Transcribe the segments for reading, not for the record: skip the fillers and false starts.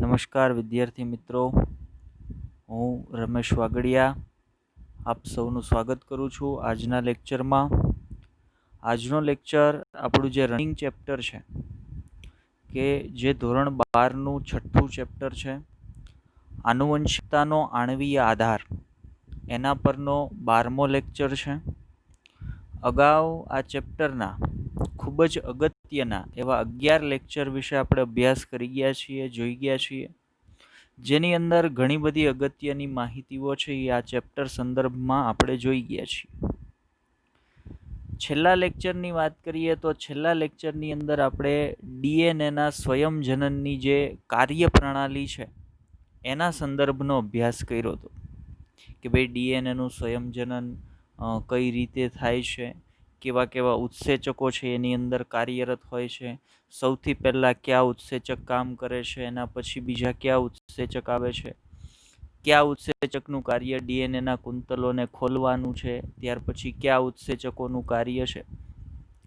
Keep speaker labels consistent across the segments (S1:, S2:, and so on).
S1: નમસ્કાર વિદ્યાર્થી મિત્રો, હું રમેશ વાગડિયા આપ સૌનું સ્વાગત કરું છું આજના લેક્ચરમાં. આજનો લેક્ચર આપણું જે રનિંગ ચેપ્ટર છે કે જે ધોરણ 12નું છઠ્ઠું ચેપ્ટર છે, આનુવંશિકતાનો આણ્વીય આધાર, એના પરનો 12મો લેક્ચર છે. અગાઉ આ ચેપ્ટરના ખૂબ જ અગત્યના એવા 11 લેક્ચર વિશે આપણે અભ્યાસ કરી ગયા છીએ, જોઈ ગયા છીએ, જેની અંદર ઘણી બધી અગત્યની માહિતીઓ છે એ આ ચેપ્ટર સંદર્ભમાં આપણે જોઈ ગયા છીએ. છેલ્લા લેક્ચરની વાત કરીએ તો છેલ્લા લેક્ચરની અંદર આપણે ડીએનએના સ્વયંજનનની જે કાર્યપ્રણાલી છે એના સંદર્ભનો અભ્યાસ કર્યો હતો કે ભાઈ ડીએનએનું સ્વયંજનન કઈ રીતે થાય છે, કેવા કેવા ઉત્સેચકો છે એની અંદર કાર્યરત હોય છે, સૌથી પહેલાં કયા ઉત્સેચક કામ કરે છે, એના પછી બીજા કયા ઉત્સેચક આવે છે, કયા ઉત્સેચકનું કાર્ય ડીએનએના કુંતલોને ખોલવાનું છે, ત્યાર પછી કયા ઉત્સેચકોનું કાર્ય છે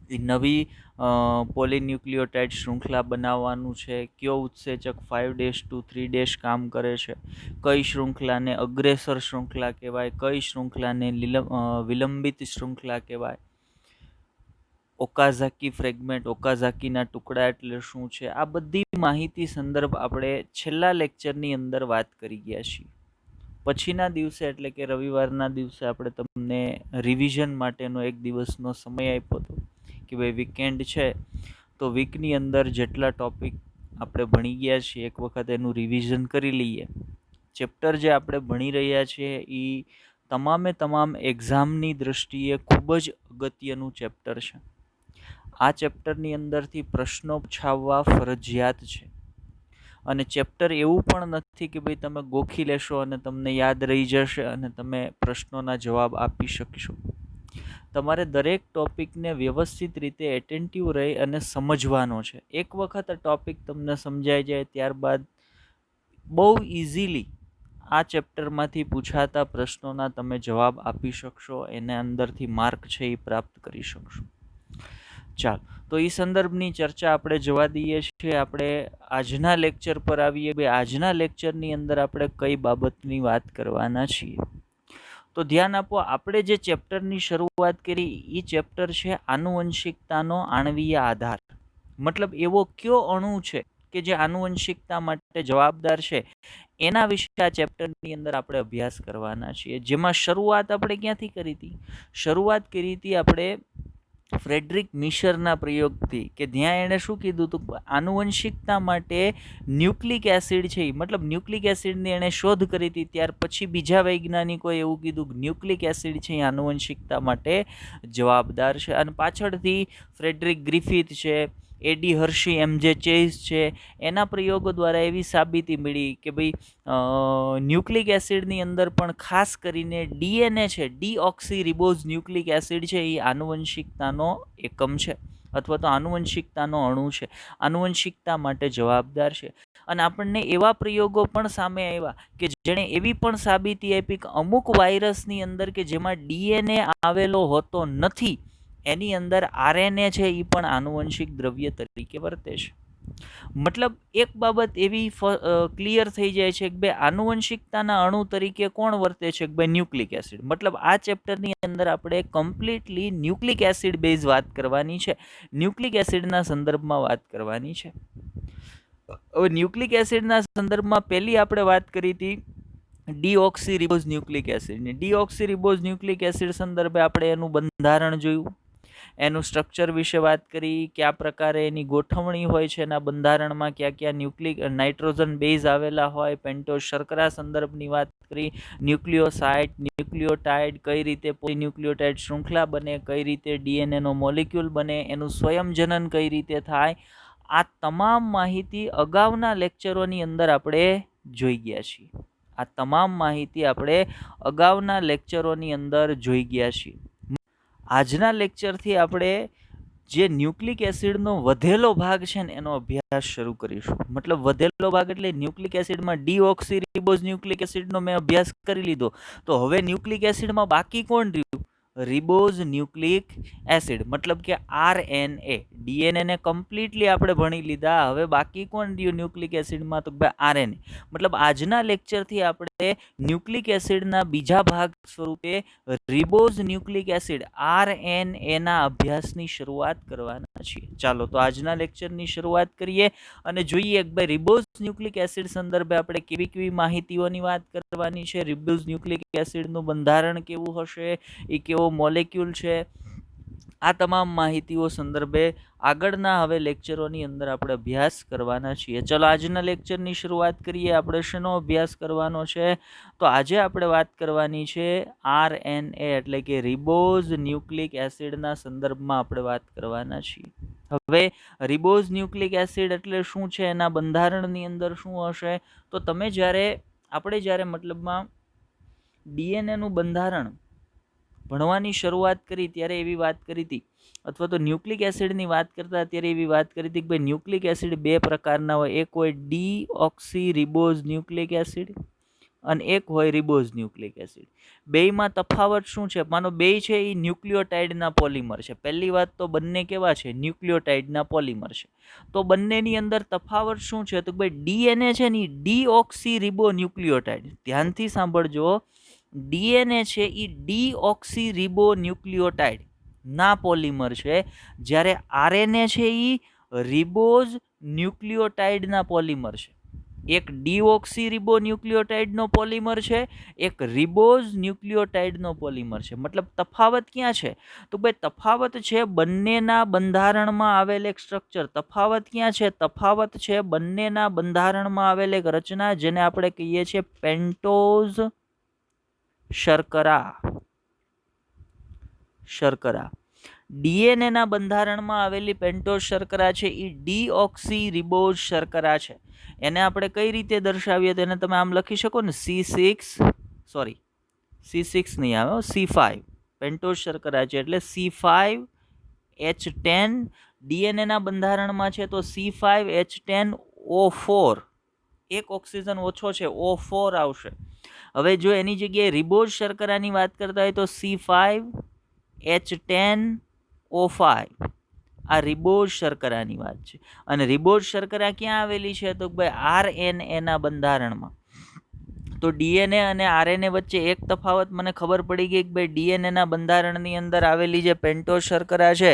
S1: એ નવી પોલીન્યુક્લિયોટાઇડ શૃંખલા બનાવવાનું છે, કયો ઉત્સેચક 5' to 3' કામ કરે છે, કઈ શૃંખલાને અગ્રેસર શૃંખલા કહેવાય, કઈ શૃંખલાને વિલંબિત શૃંખલા કહેવાય, ઓકાઝાકી ફ્રેગમેન્ટ, ઓકાઝાકીના ટુકડા એટલે શું છે, આ બધી માહિતી સંદર્ભ આપણે છેલ્લા લેક્ચરની અંદર વાત કરી ગયા છીએ. પછીના દિવસે એટલે કે રવિવારના દિવસે આપણે તમને રિવિઝન માટેનો એક દિવસનો સમય આપ્યો હતો કે ભાઈ વીકેન્ડ છે તો વીકની અંદર જેટલા ટોપિક આપણે ભણી ગયા છીએ એક વખત એનું રિવિઝન કરી લઈએ. ચેપ્ટર જે આપણે ભણી રહ્યા છીએ એ તમામ એક્ઝામની દ્રષ્ટિએ ખૂબ જ અગત્યનું ચેપ્ટર છે. આ ચેપ્ટરની અંદરથી પ્રશ્નો પૂછાવવા ફરજિયાત છે અને ચેપ્ટર એવું પણ નથી કે ભાઈ તમે ગોખી લેશો અને તમને યાદ રહી જશે અને તમે પ્રશ્નોના જવાબ આપી શકશો. તમારે દરેક ટોપિકને વ્યવસ્થિત રીતે એટેન્ટિવ રહી અને સમજવાનો છે. એક વખત આ ટોપિક તમને સમજાઈ જાય ત્યારબાદ બહુ ઇઝીલી આ ચેપ્ટરમાંથી પૂછાતા પ્રશ્નોના તમે જવાબ આપી શકશો, એને અંદરથી માર્ક છે એ પ્રાપ્ત કરી શકશો. ચાલો, તો એ સંદર્ભની ચર્ચા આપણે જવા દઈએ છીએ. આપણે આજના લેક્ચર પર આવીએ. ભાઈ આજના લેક્ચરની અંદર આપણે કઈ બાબતની વાત કરવાના છીએ તો ધ્યાન આપો. આપણે જે ચેપ્ટરની શરૂઆત કરી એ ચેપ્ટર છે આનુવંશિકતાનો આણ્વીય આધાર. મતલબ એવો કયો અણુ છે કે જે આનુવંશિકતા માટે જવાબદાર છે, એના વિશે આ ચેપ્ટરની અંદર આપણે અભ્યાસ કરવાના છીએ. જેમાં શરૂઆત આપણે ક્યાંથી કરી હતી? શરૂઆત કરી હતી આપણે ફ્રેડરિક મિશરના પ્રયોગથી, કે ત્યાં એણે શું કીધું હતું? આનુવંશિકતા માટે ન્યુક્લિક એસિડ છે, મતલબ ન્યુક્લિક એસિડની એણે શોધ કરી હતી. ત્યાર પછી બીજા વૈજ્ઞાનિકોએ એવું કીધું કે ન્યુક્લિક એસિડ છે એ આનુવંશિકતા માટે જવાબદાર છે. અને પાછળથી ફ્રેડરિક ગ્રિફિથ છે, એડી હર્શી, એમજે ચેઝ છે, એના પ્રયોગો દ્વારા એવી સાબિતી મળી કે ભાઈ ન્યુક્લિક એસિડની અંદર પણ ખાસ કરીને ડીએનએ છે, ડીઓક્સી રિબોઝ ન્યુક્લિક એસિડ છે, એ આનુવંશિકતાનો એકમ છે અથવા તો આનુવંશિકતાનો અણુ છે, આનુવંશિકતા માટે જવાબદાર છે. અને આપણને એવા પ્રયોગો પણ સામે આવ્યા કે જેણે એવી પણ સાબિતી આપી કે અમુક વાયરસની અંદર કે જેમાં ડીએનએ આવેલો હોતો નથી, એની અંદર આરએનએ છે એ પણ આનુવંશિક દ્રવ્ય તરીકે વર્તે છે. મતલબ એક બાબત એવી ક્લિયર થઈ જાય છે કે ભાઈ આનુવંશિકતાના અણુ તરીકે કોણ વર્તે છે? કે ભાઈ ન્યુક્લિક એસિડ. મતલબ આ ચેપ્ટરની અંદર આપણે કમ્પ્લીટલી ન્યુક્લિક એસિડ બેઝ વાત કરવાની છે, ન્યુક્લિક એસિડના સંદર્ભમાં વાત કરવાની છે. હવે ન્યુક્લિક એસિડના સંદર્ભમાં પહેલી આપણે વાત કરી હતી ડીઓક્સી રિબોઝ ન્યુક્લિક એસિડની. ડીઓક્સી રિબોઝ ન્યુક્લિક એસિડ સંદર્ભે આપણે એનું બંધારણ જોયું, એનું સ્ટ્રક્ચર વિશે વાત કરી, કયા પ્રકારે એની ગોઠવણી હોય છે, એના બંધારણમાં ક્યાં નાઇટ્રોજન બેઝ આવેલા હોય, પેન્ટોઝ શર્કરા સંદર્ભની વાત કરી, ન્યુક્લિયોસાઇડ, ન્યુક્લિયોટાઇડ, કઈ રીતે પોલીન્યુક્લિયોટાઇડ શૃંખલા બને, કઈ રીતે ડીએનએનો મોલિક્યુલ બને, એનું સ્વયંજનન કઈ રીતે થાય, આ તમામ માહિતી અગાઉના લેક્ચરોની અંદર આપણે જોઈ ગયા છીએ. આ તમામ માહિતી આપણે અગાઉના લેક્ચરોની અંદર જોઈ ગયા છીએ. આજના લેક્ચરથી આપણે જે ન્યુક્લિક એસિડનો વધેલો ભાગ છે ને એનો અભ્યાસ શરૂ કરીશું. મતલબ વધેલો ભાગ એટલે ન્યુક્લિક એસિડમાં ડીઓક્સી રિબોઝ ન્યુક્લિક એસિડનો મેં અભ્યાસ કરી લીધો, તો હવે ન્યુક્લિક એસિડમાં બાકી કોણ રહ્યું? રિબોઝ ન્યુક્લિક એસિડ, મતલબ કે RNA. DNA ને કમ્પ્લીટલી આપણે ભણી લીધા. હવે બાકી કોણ રહ્યું ન્યુક્લિક એસિડમાં? તો ભાઈ RNA. મતલબ આજના લેક્ચરથી આપણે ન્યુક્લિક એસિડના બીજા ભાગ સ્વરૂપે રિબોઝ ન્યુક્લિક એસિડ RNA ના અભ્યાસની શરૂઆત કરવાના છીએ. ચાલો તો આજના લેક્ચરની શરૂઆત કરીએ અને જોઈએ કે ભાઈ રિબોઝ ન્યુક્લિક એસિડ સંદર્ભે આપણે કેવી કેવી માહિતીઓની વાત કરવાની છે. રિબોઝ ન્યુક્લિક એસિડનું બંધારણ કેવું હશે, એ કેવો મોલેક્યુલ છે, આ તમામ માહિતીઓ સંદર્ભે આગળના હવે લેક્ચરોની અંદર આપણે અભ્યાસ કરવાના છીએ. ચલો આજના લેક્ચરની શરૂઆત કરીએ. આપણે શેનો અભ્યાસ કરવાનો છે? તો આજે આપણે વાત કરવાની છે RNA એટલે કે રિબોઝ ન્યુક્લિક એસિડના સંદર્ભમાં આપણે વાત કરવાના છીએ. હવે રિબોઝ ન્યુક્લિક એસિડ એટલે શું છે, એના બંધારણની અંદર શું હશે? તો આપણે જ્યારે મતલબમાં DNA નું બંધારણ ભણવાની શરૂઆત કરી ત્યારે એવી વાત કરી હતી, અથવા તો ન્યુક્લિક એસિડની વાત કરતા ત્યારે એવી વાત કરી હતી કે ભાઈ ન્યુક્લિક એસિડ બે પ્રકારના હોય. એક હોય ડીઓક્સી રિબોઝ ન્યુક્લિક એસિડ અને એક હોય રિબોઝ ન્યુક્લિક એસિડ. બેયમાં તફાવત શું છે? માનો બે છે એ ન્યુક્લિયોટાઇડના પોલિમર છે. પહેલી વાત તો બંને કેવા છે? ન્યુક્લિયોટાઇડના પોલિમર છે. તો બંનેની અંદર તફાવત શું છે? તો ભાઈ DNA છે ને ડીઓક્સી રિબો ન્યુક્લિયોટાઇડ. ધ્યાનથી સાંભળજો, DNA છે એ ડીઓક્સી રિબો ન્યુક્લિયોટાઇડ ના પોલિમર છે, જ્યારે RNA છે એ રિબોઝ ન્યુક્લિયોટાઇડના પોલિમર છે. એક ડીઓક્સી રિબો ન્યુક્લિયોટાઇડનો પોલિમર છે, એક રિબોઝ ન્યુક્લિયોટાઇડનો પોલિમર છે. મતલબ તફાવત ક્યાં છે? તો ભાઈ તફાવત છે બંનેના બંધારણમાં આવેલ એક સ્ટ્રક્ચર. તફાવત ક્યાં છે? તફાવત છે બંનેના બંધારણમાં આવેલ એક રચના, જેને આપણે કહીએ છીએ પેન્ટોઝ શર્કરા. DNA ના બંધારણમાં આવેલી પેન્ટોઝ શર્કરા છે એ ડીઓક્સી રિબોઝ શર્કરા છે. એને આપણે કઈ રીતે દર્શાવીએ? તો એને તમે આમ લખી શકો ને, C6 નહીં આવે, C5. પેન્ટોઝ શર્કરા છે એટલે C5H10. DNA ના બંધારણમાં છે તો C5H10O4. એક ઓક્સિજન ઓછો છે, O4 આવશે. હવે જો એની જગ્યાએ રિબોઝ શર્કરાની વાત કરતા હોય તો C5H10O5. આ રિબોઝ શર્કરાની વાત છે. અને રિબોઝ શર્કરા ક્યાં આવેલી છે? તો ભાઈ RNA ના બંધારણમાં. તો DNA અને RNA વચ્ચે એક તફાવત મને ખબર પડી ગઈ કે ભાઈ DNA ના બંધારણની અંદર આવેલી જે પેન્ટોઝ શર્કરા છે,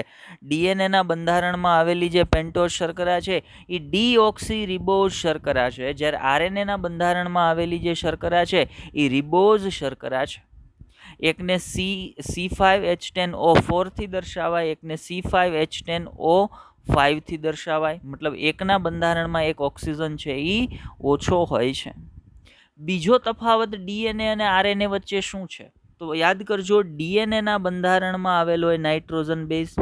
S1: DNA ના બંધારણમાં આવેલી જે પેન્ટોઝ શર્કરા છે એ ડીઓક્સી રિબોઝ શર્કરા છે, જ્યારે RNA ના બંધારણમાં આવેલી જે શર્કરા છે એ રિબોઝ શર્કરા છે. એકને C5H10O4 થી દર્શાવાય, એકને C5H10O5 થી દર્શાવાય. મતલબ એકના બંધારણમાં એક ઓક્સિજન છે એ ઓછો હોય છે. બીજો તફાવત DNA અને RNA વચ્ચે શું છે? તો યાદ કરજો, DNA ના બંધારણમાં આવેલો હોય નાઇટ્રોજન બેઝ,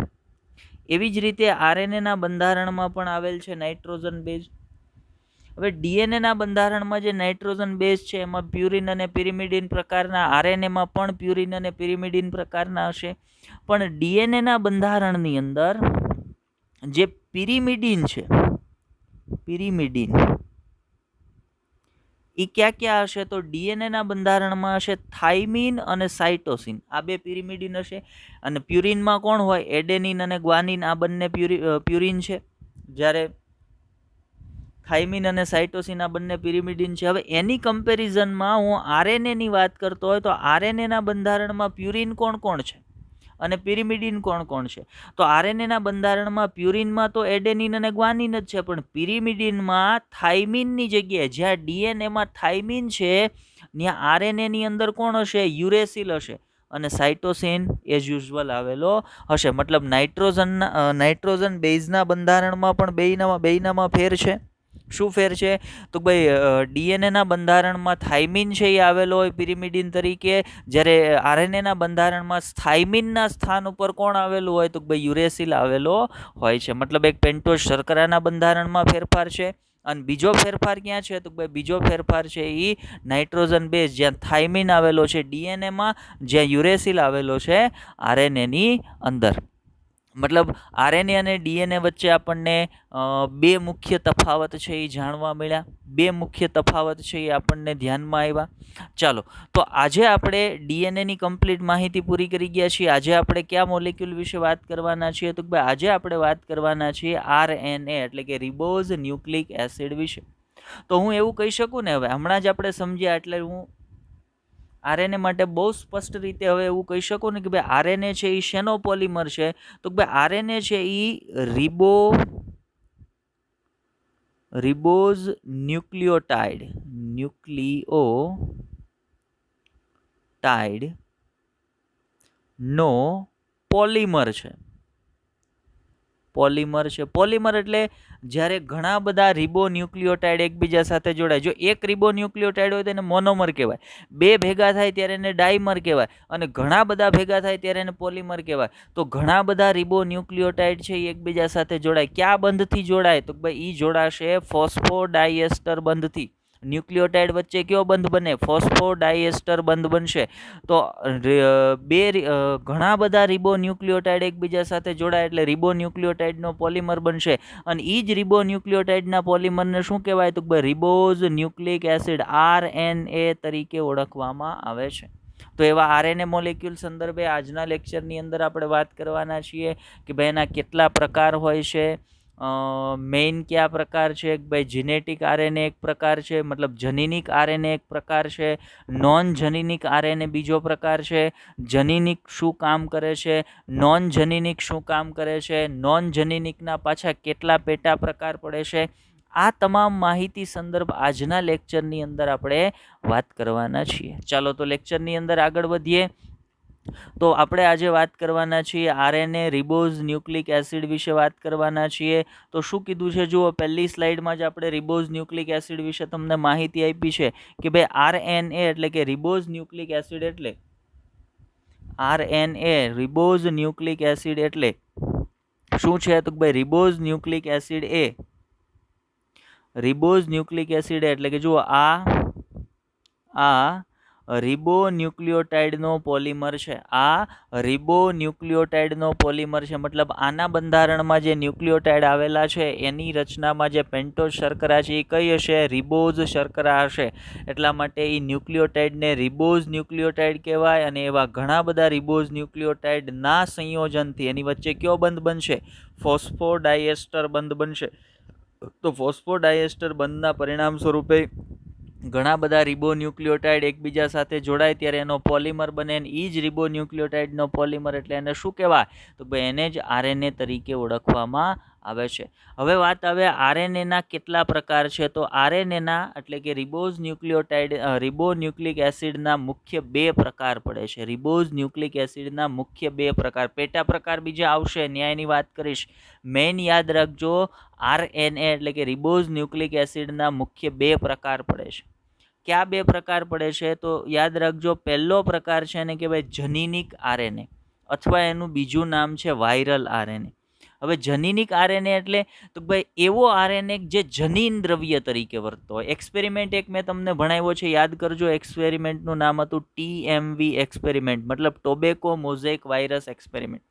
S1: એવી જ રીતે RNA ના બંધારણમાં પણ આવેલ છે નાઇટ્રોજન બેઝ. હવે DNA ના બંધારણમાં જે નાઇટ્રોજન બેઝ છે એમાં પ્યુરિન અને પિરિમિડિન પ્રકારના, RNA માં પણ પ્યુરિન અને પિરિમિડિન પ્રકારના હશે. પણ DNA ના બંધારણની અંદર જે પિરિમિડિન છે, પિરિમિડિન એ ક્યાં ક્યાં હશે? તો DNA ના બંધારણમાં હશે થાઇમિન અને સાઇટોસિન. આ બે પિરિમિડિન હશે. અને પ્યુરિનમાં કોણ હોય? એડેનિન અને ગ્વાનિન. આ બંને પ્યુરિન છે, જ્યારે થાઇમિન અને સાઇટોસિન આ બંને પિરિમિડિન છે. હવે એની કમ્પેરિઝનમાં હું RNA ની વાત કરતો હોય તો RNA ના બંધારણમાં પ્યુરિન કોણ કોણ છે અને પિરિમિડિન કોણ કોણ છે? તો RNA ના બંધારણમાં પ્યુરિનમાં તો એડેનિન અને ગ્વાનિન જ છે, પણ પિરિમિડિનમાં થાઇમિનની જગ્યાએ, જ્યાં DNAમાં થાઇમિન છે ત્યાં RNA ની અંદર કોણ હશે? યુરેસિલ હશે. અને સાઇટોસિન એઝ યુઝ્યુઅલ આવેલો હશે. મતલબ નાઇટ્રોજન બેઝના બંધારણમાં પણ બેયનામાં ફેર છે. શું ફેર છે? તો ભાઈ DNA ના બંધારણમાં થાઇમિન છે એ આવેલો હોય પિરિમિડિન તરીકે, જ્યારે RNA ના બંધારણમાં થાઇમિનના સ્થાન ઉપર કોણ આવેલું હોય? તો ભાઈ યુરેસિલ આવેલો હોય છે. મતલબ એક પેન્ટોઝ શર્કરાના બંધારણમાં ફેરફાર છે, અને બીજો ફેરફાર ક્યાં છે? તો ભાઈ બીજો ફેરફાર છે એ નાઇટ્રોજન બેઝ, જ્યાં થાઇમિન આવેલો છે DNA માં, જ્યાં યુરેસિલ આવેલો છે RNA ની અંદર. મતલબ આરએનએ અને ડીએનએ વચ્ચે આપણને બે મુખ્ય તફાવત છે એ જાણવા મળ્યા. બે મુખ્ય તફાવત છે એ આપણને ધ્યાનમાં આવ્યા. ચાલો, તો આજે આપણે ડીએનએની કમ્પ્લીટ માહિતી પૂરી કરી ગયા છીએ. આજે આપણે કયા મોલેક્યુલ વિશે વાત કરવાના છીએ? તો ભાઈ આજે આપણે વાત કરવાના છીએ આરએનએ એટલે કે રિબોઝ ન્યુક્લિક એસિડ વિશે. તો હું એવું કહી શકું ને, હવે હમણાં જ આપણે સમજ્યા એટલે હું આરએનએ માટે બહુ સ્પષ્ટ રીતે હવે એવું કહી શકું ને કે ભાઈ આરએનએ છે એ શેનો પોલિમર છે? તો ભાઈ આરએનએ છે એ રિબોઝ ન્યુક્લિયોટાઇડ નો પોલિમર છે. પોલિમર એટલે જ્યારે ઘણા બધા રિબોન્યુક્લિયોટાઇડ એકબીજા સાથે જોડાય. જો એક રિબોન્યુક્લિયોટાઇડ હોય તો એને મોનોમર કહેવાય, બે ભેગા થાય ત્યારે એને ડાયમર કહેવાય, અને ઘણા બધા ભેગા થાય ત્યારે એને પોલિમર કહેવાય. તો ઘણા બધા રિબોન્યુક્લિયોટાઇડ છે એ એકબીજા સાથે જોડાય. કયા બંધથી જોડાય? તો ભાઈ એ જોડાશે ફોસ્ફોડાયએસ્ટર બંધથી. ન્યુક્લિયોટાઇડ વચ્ચે કયો બંધ બને? ફોસ્ફોડાયએસ્ટર બંધ બનશે. તો ઘણા બધા રિબોન્યુક્લિયોટાઇડ એકબીજા સાથે જોડાય એટલે રિબોન્યુક્લિયોટાઇડનો પોલિમર બનશે. અને એ જ રિબોન્યુક્લિયોટાઇડના પોલિમરને શું કહેવાય? તો ભાઈ રિબોઝ ન્યુક્લિક એસિડ આરએનએ તરીકે ઓળખવામાં આવે છે. તો એવા આરએનએ મોલેક્યુલ સંદર્ભે આજના લેક્ચરની અંદર આપણે વાત કરવાના છીએ કે ભાઈ એના કેટલા પ્રકાર હોય છે. મેઇન કયા પ્રકાર છે? ભાઈ જીનેટિક આરએનએ એક પ્રકાર છે, મતલબ જનીનિક આરએનએ એક પ્રકાર છે, નોન જનીનિક આરએનએ બીજો પ્રકાર છે. જનીનિક શું કામ કરે છે, નોન જનીનિક શું કામ કરે છે, નોન જનીનિકના પાછા કેટલા પેટા પ્રકાર પડે છે, આ તમામ માહિતી સંદર્ભ આજના લેક્ચરની અંદર આપણે વાત કરવાના છીએ. ચાલો તો લેક્ચરની અંદર આગળ વધીએ. તો આપણે આજે વાત કરવાના છીએ આરએનએ રિબોઝ ન્યુક્લિક એસિડ વિશે વાત કરવાના છીએ. તો શું કીધું છે જુઓ, પહેલી સ્લાઇડમાં જ આપણે રિબોઝ ન્યુક્લિક એસિડ વિશે તમને માહિતી આપી છે કે ભાઈ આરએનએ એટલે કે રિબોઝ ન્યુક્લિક એસિડ એટલે આરએનએ રિબોઝ ન્યુક્લિક એસિડ એટલે શું છે? તો ભાઈ રિબોઝ ન્યુક્લિક એસિડ એટલે કે જુઓ આ રિબોન્યુક્લિયોટાઇડનો પોલિમર છે. આ રિબોન્યુક્લિયોટાઇડનો પોલિમર છે. મતલબ આના બંધારણમાં જે ન્યુક્લિયોટાઇડ આવેલા છે એની રચનામાં જે પેન્ટોઝ શર્કરા છે એ કઈ હશે? રિબોઝ શર્કરા હશે. એટલા માટે એ ન્યુક્લિયોટાઇડને રિબોઝ ન્યુક્લિયોટાઇડ કહેવાય. અને એવા ઘણા બધા રિબોઝ ન્યુક્લિયોટાઇડના સંયોજનથી એની વચ્ચે કયો બંધ બનશે? ફોસ્ફોડાયએસ્ટર બંધ બનશે. તો ફોસ્ફોડાયએસ્ટર બંધના પરિણામ સ્વરૂપે ઘણા બધા રિબોન્યુક્લિયોટાઇડ એકબીજા સાથે જોડાય ત્યારે એનો પોલિમર બને. એ જ રિબોન્યુક્લિયોટાઇડનો પોલિમર એટલે એને શું કહેવાય? તો ભાઈ એને જ આરએનએ તરીકે ઓળખવામાં આવે છે. હવે વાત આવે આરએનએના કેટલા પ્રકાર છે. તો આરએનએના એટલે કે રિબોન્યુક્લિક એસિડના મુખ્ય બે પ્રકાર પડે છે. રિબોઝ ન્યુક્લિક એસિડના મુખ્ય બે પ્રકાર. પેટા પ્રકાર બીજા આવશે, ન્યાયની વાત કરીશ. મેઇન યાદ રાખજો, આરએનએ એટલે કે રિબોઝ ન્યુક્લિક એસિડના મુખ્ય બે પ્રકાર પડે છે. કયા બે પ્રકાર પડે છે? તો યાદ રાખજો, પહેલો પ્રકાર છે એને કહેવાય જનીનિક આરએનએ, અથવા એનું બીજું નામ છે વાયરલ આરએનએ. હવે જનીનિક આરએનએ એટલે તો ભાઈ એવો આરએનએ જે જનીન દ્રવ્ય તરીકે વર્તતો હોય. એક્સપેરિમેન્ટ એક મેં તમને ભણાવ્યો છે, યાદ કરજો. એક્સપેરિમેન્ટનું નામ હતું TMV એક્સપેરિમેન્ટ, મતલબ tobacco mosaic virus experiment.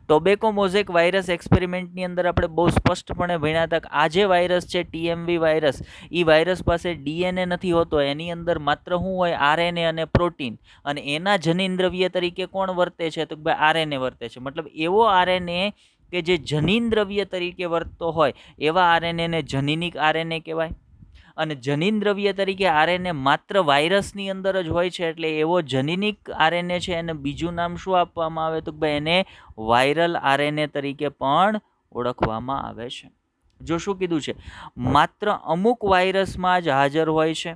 S1: Tobacco mosaic virus એક્સપેરિમેન્ટની અંદર આપણે બહુ સ્પષ્ટપણે ભણ્યા હતા કે આ જે વાયરસ છે TMV વાયરસ, એ વાયરસ પાસે ડીએનએ નથી હોતો. એની અંદર માત્ર શું હોય? આરએનએ અને પ્રોટીન. અને એના જનીન દ્રવ્ય તરીકે કોણ વર્તે છે? તો ભાઈ આરએનએ વર્તે છે. મતલબ એવો આરએનએ કે જે જનીન દ્રવ્ય તરીકે વર્તતો હોય એવા આરએનએને જનીનિક આરએનએ કહેવાય. અને જનીન દ્રવ્ય તરીકે આરએનએ માત્ર વાયરસની અંદર જ હોય છે, એટલે એવો જનીનિક આરએનએ છે એને બીજું નામ શું આપવામાં આવે? તો ભાઈ એને વાયરલ આરએનએ તરીકે પણ ઓળખવામાં આવે છે. જો શું કીધું છે, માત્ર અમુક વાયરસમાં જ હાજર હોય છે.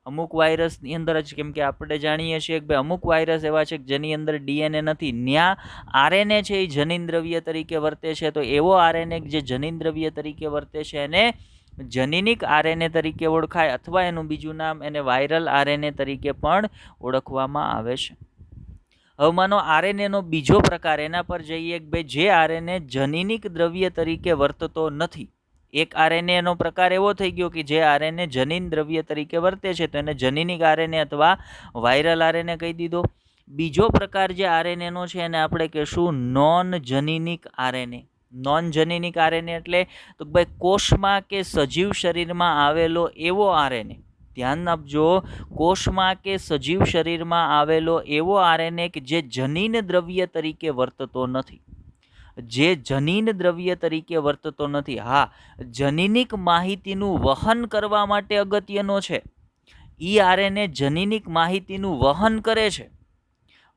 S1: અમુક વાયરસની અંદર જ, કેમ કે આપણે જાણીએ છીએ કે ભાઈ અમુક વાયરસ એવા છે કે જેની અંદર ડીએનએ નથી, ત્યાં આરએનએ છે એ જનીન દ્રવ્ય તરીકે વર્તે છે. તો એવો આરએનએ જે જનીન દ્રવ્ય તરીકે વર્તે છે એને જનીનિક આરએનએ તરીકે ઓળખાય, અથવા એનું બીજું નામ એને વાયરલ આરએનએ તરીકે પણ ઓળખવામાં આવે છે. હવે માનો આરએનએનો બીજો પ્રકાર, એના પર જઈએ કે ભાઈ જે આરએનએ જનીનિક દ્રવ્ય તરીકે વર્તતો નથી. એક આરએનએનો પ્રકાર એવો થઈ ગયો કે જે આરએનએ જનીન દ્રવ્ય તરીકે વર્તે છે, તો એને જનીનિક આરએનએ અથવા વાયરલ આરએનએ કહી દીધો. બીજો પ્રકાર જે આરએનએ નો છે એને આપણે કહેશું નોન જનીનિક આરએનએ. નોન જનીનિક આરએનએ એટલે તો ભાઈ કોષમાં કે સજીવ શરીરમાં આવેલો એવો આરએનએ. ધ્યાન આપજો, કોષમાં કે સજીવ શરીરમાં આવેલો એવો આરએનએ કે જે જનીન દ્રવ્ય તરીકે વર્તતો નથી. જે જનીન દ્રવ્ય તરીકે વર્તતો નથી. હા, જનીનિક માહિતીનું વહન કરવા માટે અગત્યનો છે. ઈ આરએનએ જનીનિક માહિતીનું વહન કરે છે.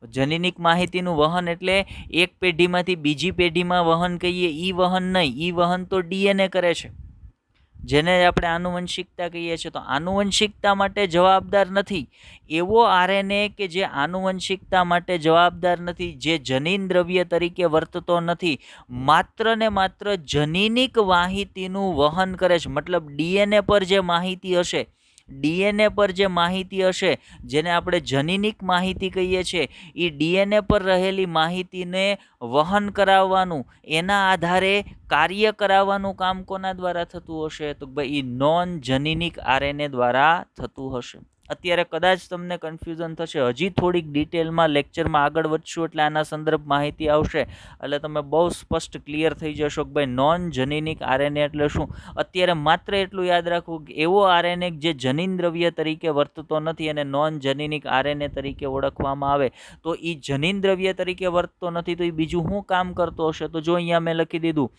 S1: જનીનિક માહિતીનું વહન એટલે એક પેઢીમાંથી બીજી પેઢીમાં વહન કહીએ, ઈ વહન નહીં. ઈ વહન તો ડીએનએ કરે છે, જેને આપણે આનુવંશિકતા કહીએ છીએ. તો આનુવંશિકતા માટે જવાબદાર નથી એવો આરએનએ કે જે આનુવંશિકતા માટે જવાબદાર નથી, જે જનીન દ્રવ્ય તરીકે વર્તતો નથી, માત્ર ને માત્ર જનીનિક માહિતીનું વહન કરે છે. મતલબ ડીએનએ પર જે માહિતી હશે, ડીએનએ પર જે માહિતી હશે, જેને આપણે જનીનિક માહિતી કહીએ છીએ, એ ડીએનએ પર રહેલી માહિતીને વહન કરાવવાનું, એના આધારે કાર્ય કરાવવાનું કામ કોના દ્વારા થતું હશે? તો ભાઈ નોન જનીનિક આરએનએ દ્વારા થતું હશે. અત્યારે કદાચ તમને કન્ફ્યુઝન થશે, હજી થોડીક ડિટેલમાં લેક્ચરમાં આગળ વધશું એટલે આના સંદર્ભ માહિતી આવશે, એટલે તમે બહુ સ્પષ્ટ ક્લિયર થઈ જશો કે ભાઈ નોન જનીનિક આરએનએ એટલે શું. અત્યારે માત્ર એટલું યાદ રાખવું કે એવો આરએનએ જે જનીન દ્રવ્ય તરીકે વર્તતો નથી અને નોન જનીનિક આરએનએ તરીકે ઓળખવામાં આવે. તો એ જનીન દ્રવ્ય તરીકે વર્તતો નથી તો એ બીજું શું કામ કરતો હશે? તો જો અહીંયા મેં લખી દીધું,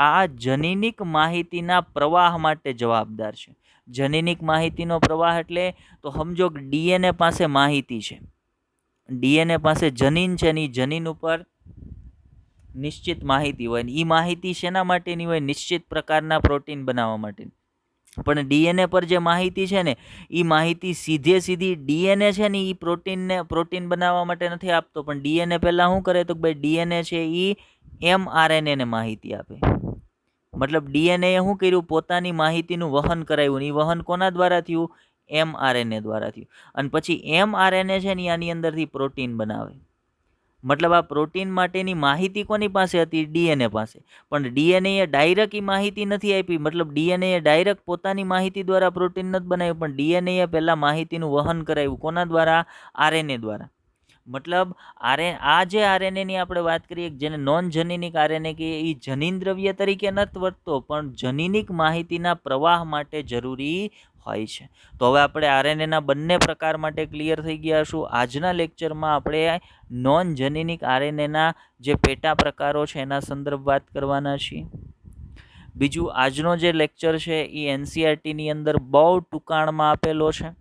S1: આ જનીનિક માહિતીના પ્રવાહ માટે જવાબદાર છે. જનીનિક માહિતીનો પ્રવાહ એટલે તો સમજો કે ડીએનએ પાસે માહિતી છે, ડીએનએ પાસે જનીન છે, ને જનીન ઉપર નિશ્ચિત માહિતી હોય, ને એ માહિતી શેના માટેની હોય? નિશ્ચિત પ્રકારના પ્રોટીન બનાવવા માટે. પણ ડીએનએ પર જે માહિતી છે ને, એ માહિતી સીધી ડીએનએ છે ને એ પ્રોટીન બનાવવા માટે નથી આપતો, પણ ડીએનએ પહેલાં શું કરે? તો ભાઈ ડીએનએ છે એ એમઆરએનએ ને માહિતી આપે. મતલબ ડીએનએ શું કર્યું? પોતાની માહિતીનું વહન કરાવ્યું. એ વહન કોના દ્વારા થયું? એમઆરએનએ દ્વારા થયું. અને પછી એમઆરએનએ છે ને આની અંદરથી પ્રોટીન બનાવે. મતલબ આ પ્રોટીન માટેની માહિતી કોની પાસે હતી? ડીએનએ પાસે. પણ ડીએનએ ડાયરેક્ટ એ માહિતી નથી આપી. મતલબ ડીએનએ ડાયરેક્ટ પોતાની માહિતી દ્વારા પ્રોટીન નથી બનાવ્યું, પણ ડીએનએ પહેલાં માહિતીનું વહન કરાવ્યું. કોના દ્વારા? આરએનએ દ્વારા. મતલબ આ જે આરએનએની આપણે વાત કરીએ, જેને નોન જનીનિક આરએનએ કે એ જનીન દ્રવ્ય તરીકે નથી વર્તતો, પણ જનીનિક માહિતીના પ્રવાહ માટે જરૂરી હોય છે. તો હવે આપણે આરએનએના બંને પ્રકાર માટે ક્લિયર થઈ ગયા છું. આજના લેક્ચરમાં આપણે નોન જનીનિક આરએનએના જે પેટા પ્રકારો છે એના સંદર્ભ વાત કરવાના છીએ. બીજું, આજનો જે લેક્ચર છે એ એનસીઈઆરટીની અંદર બહુ ટૂંકાણમાં આપેલો છે.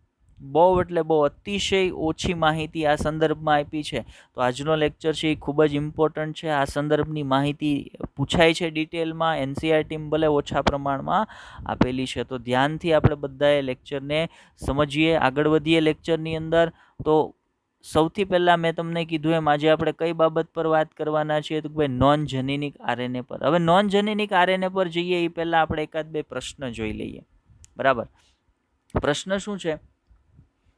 S1: બહુ એટલે બહુ અતિશય ઓછી માહિતી આ સંદર્ભમાં આપી છે. તો આજનો લેક્ચર છે એ ખૂબ જ ઇમ્પોર્ટન્ટ છે. આ સંદર્ભની માહિતી પૂછાય છે ડિટેલમાં, એનસીઈઆરટીમાં ભલે ઓછા પ્રમાણમાં આપેલી છે. તો ધ્યાનથી આપણે બધાએ લેક્ચરને સમજીએ, આગળ વધીએ લેક્ચરની અંદર. તો સૌથી પહેલાં મેં તમને કીધું એમ આજે આપણે કઈ બાબત પર વાત કરવાના છીએ? તો ભાઈ નોન જનીનિક આરએનએ પર. હવે નોન જનીનિક આરએનએ પર જઈએ એ પહેલાં આપણે એકાદ બે પ્રશ્ન જોઈ લઈએ. બરાબર, પ્રશ્ન શું છે?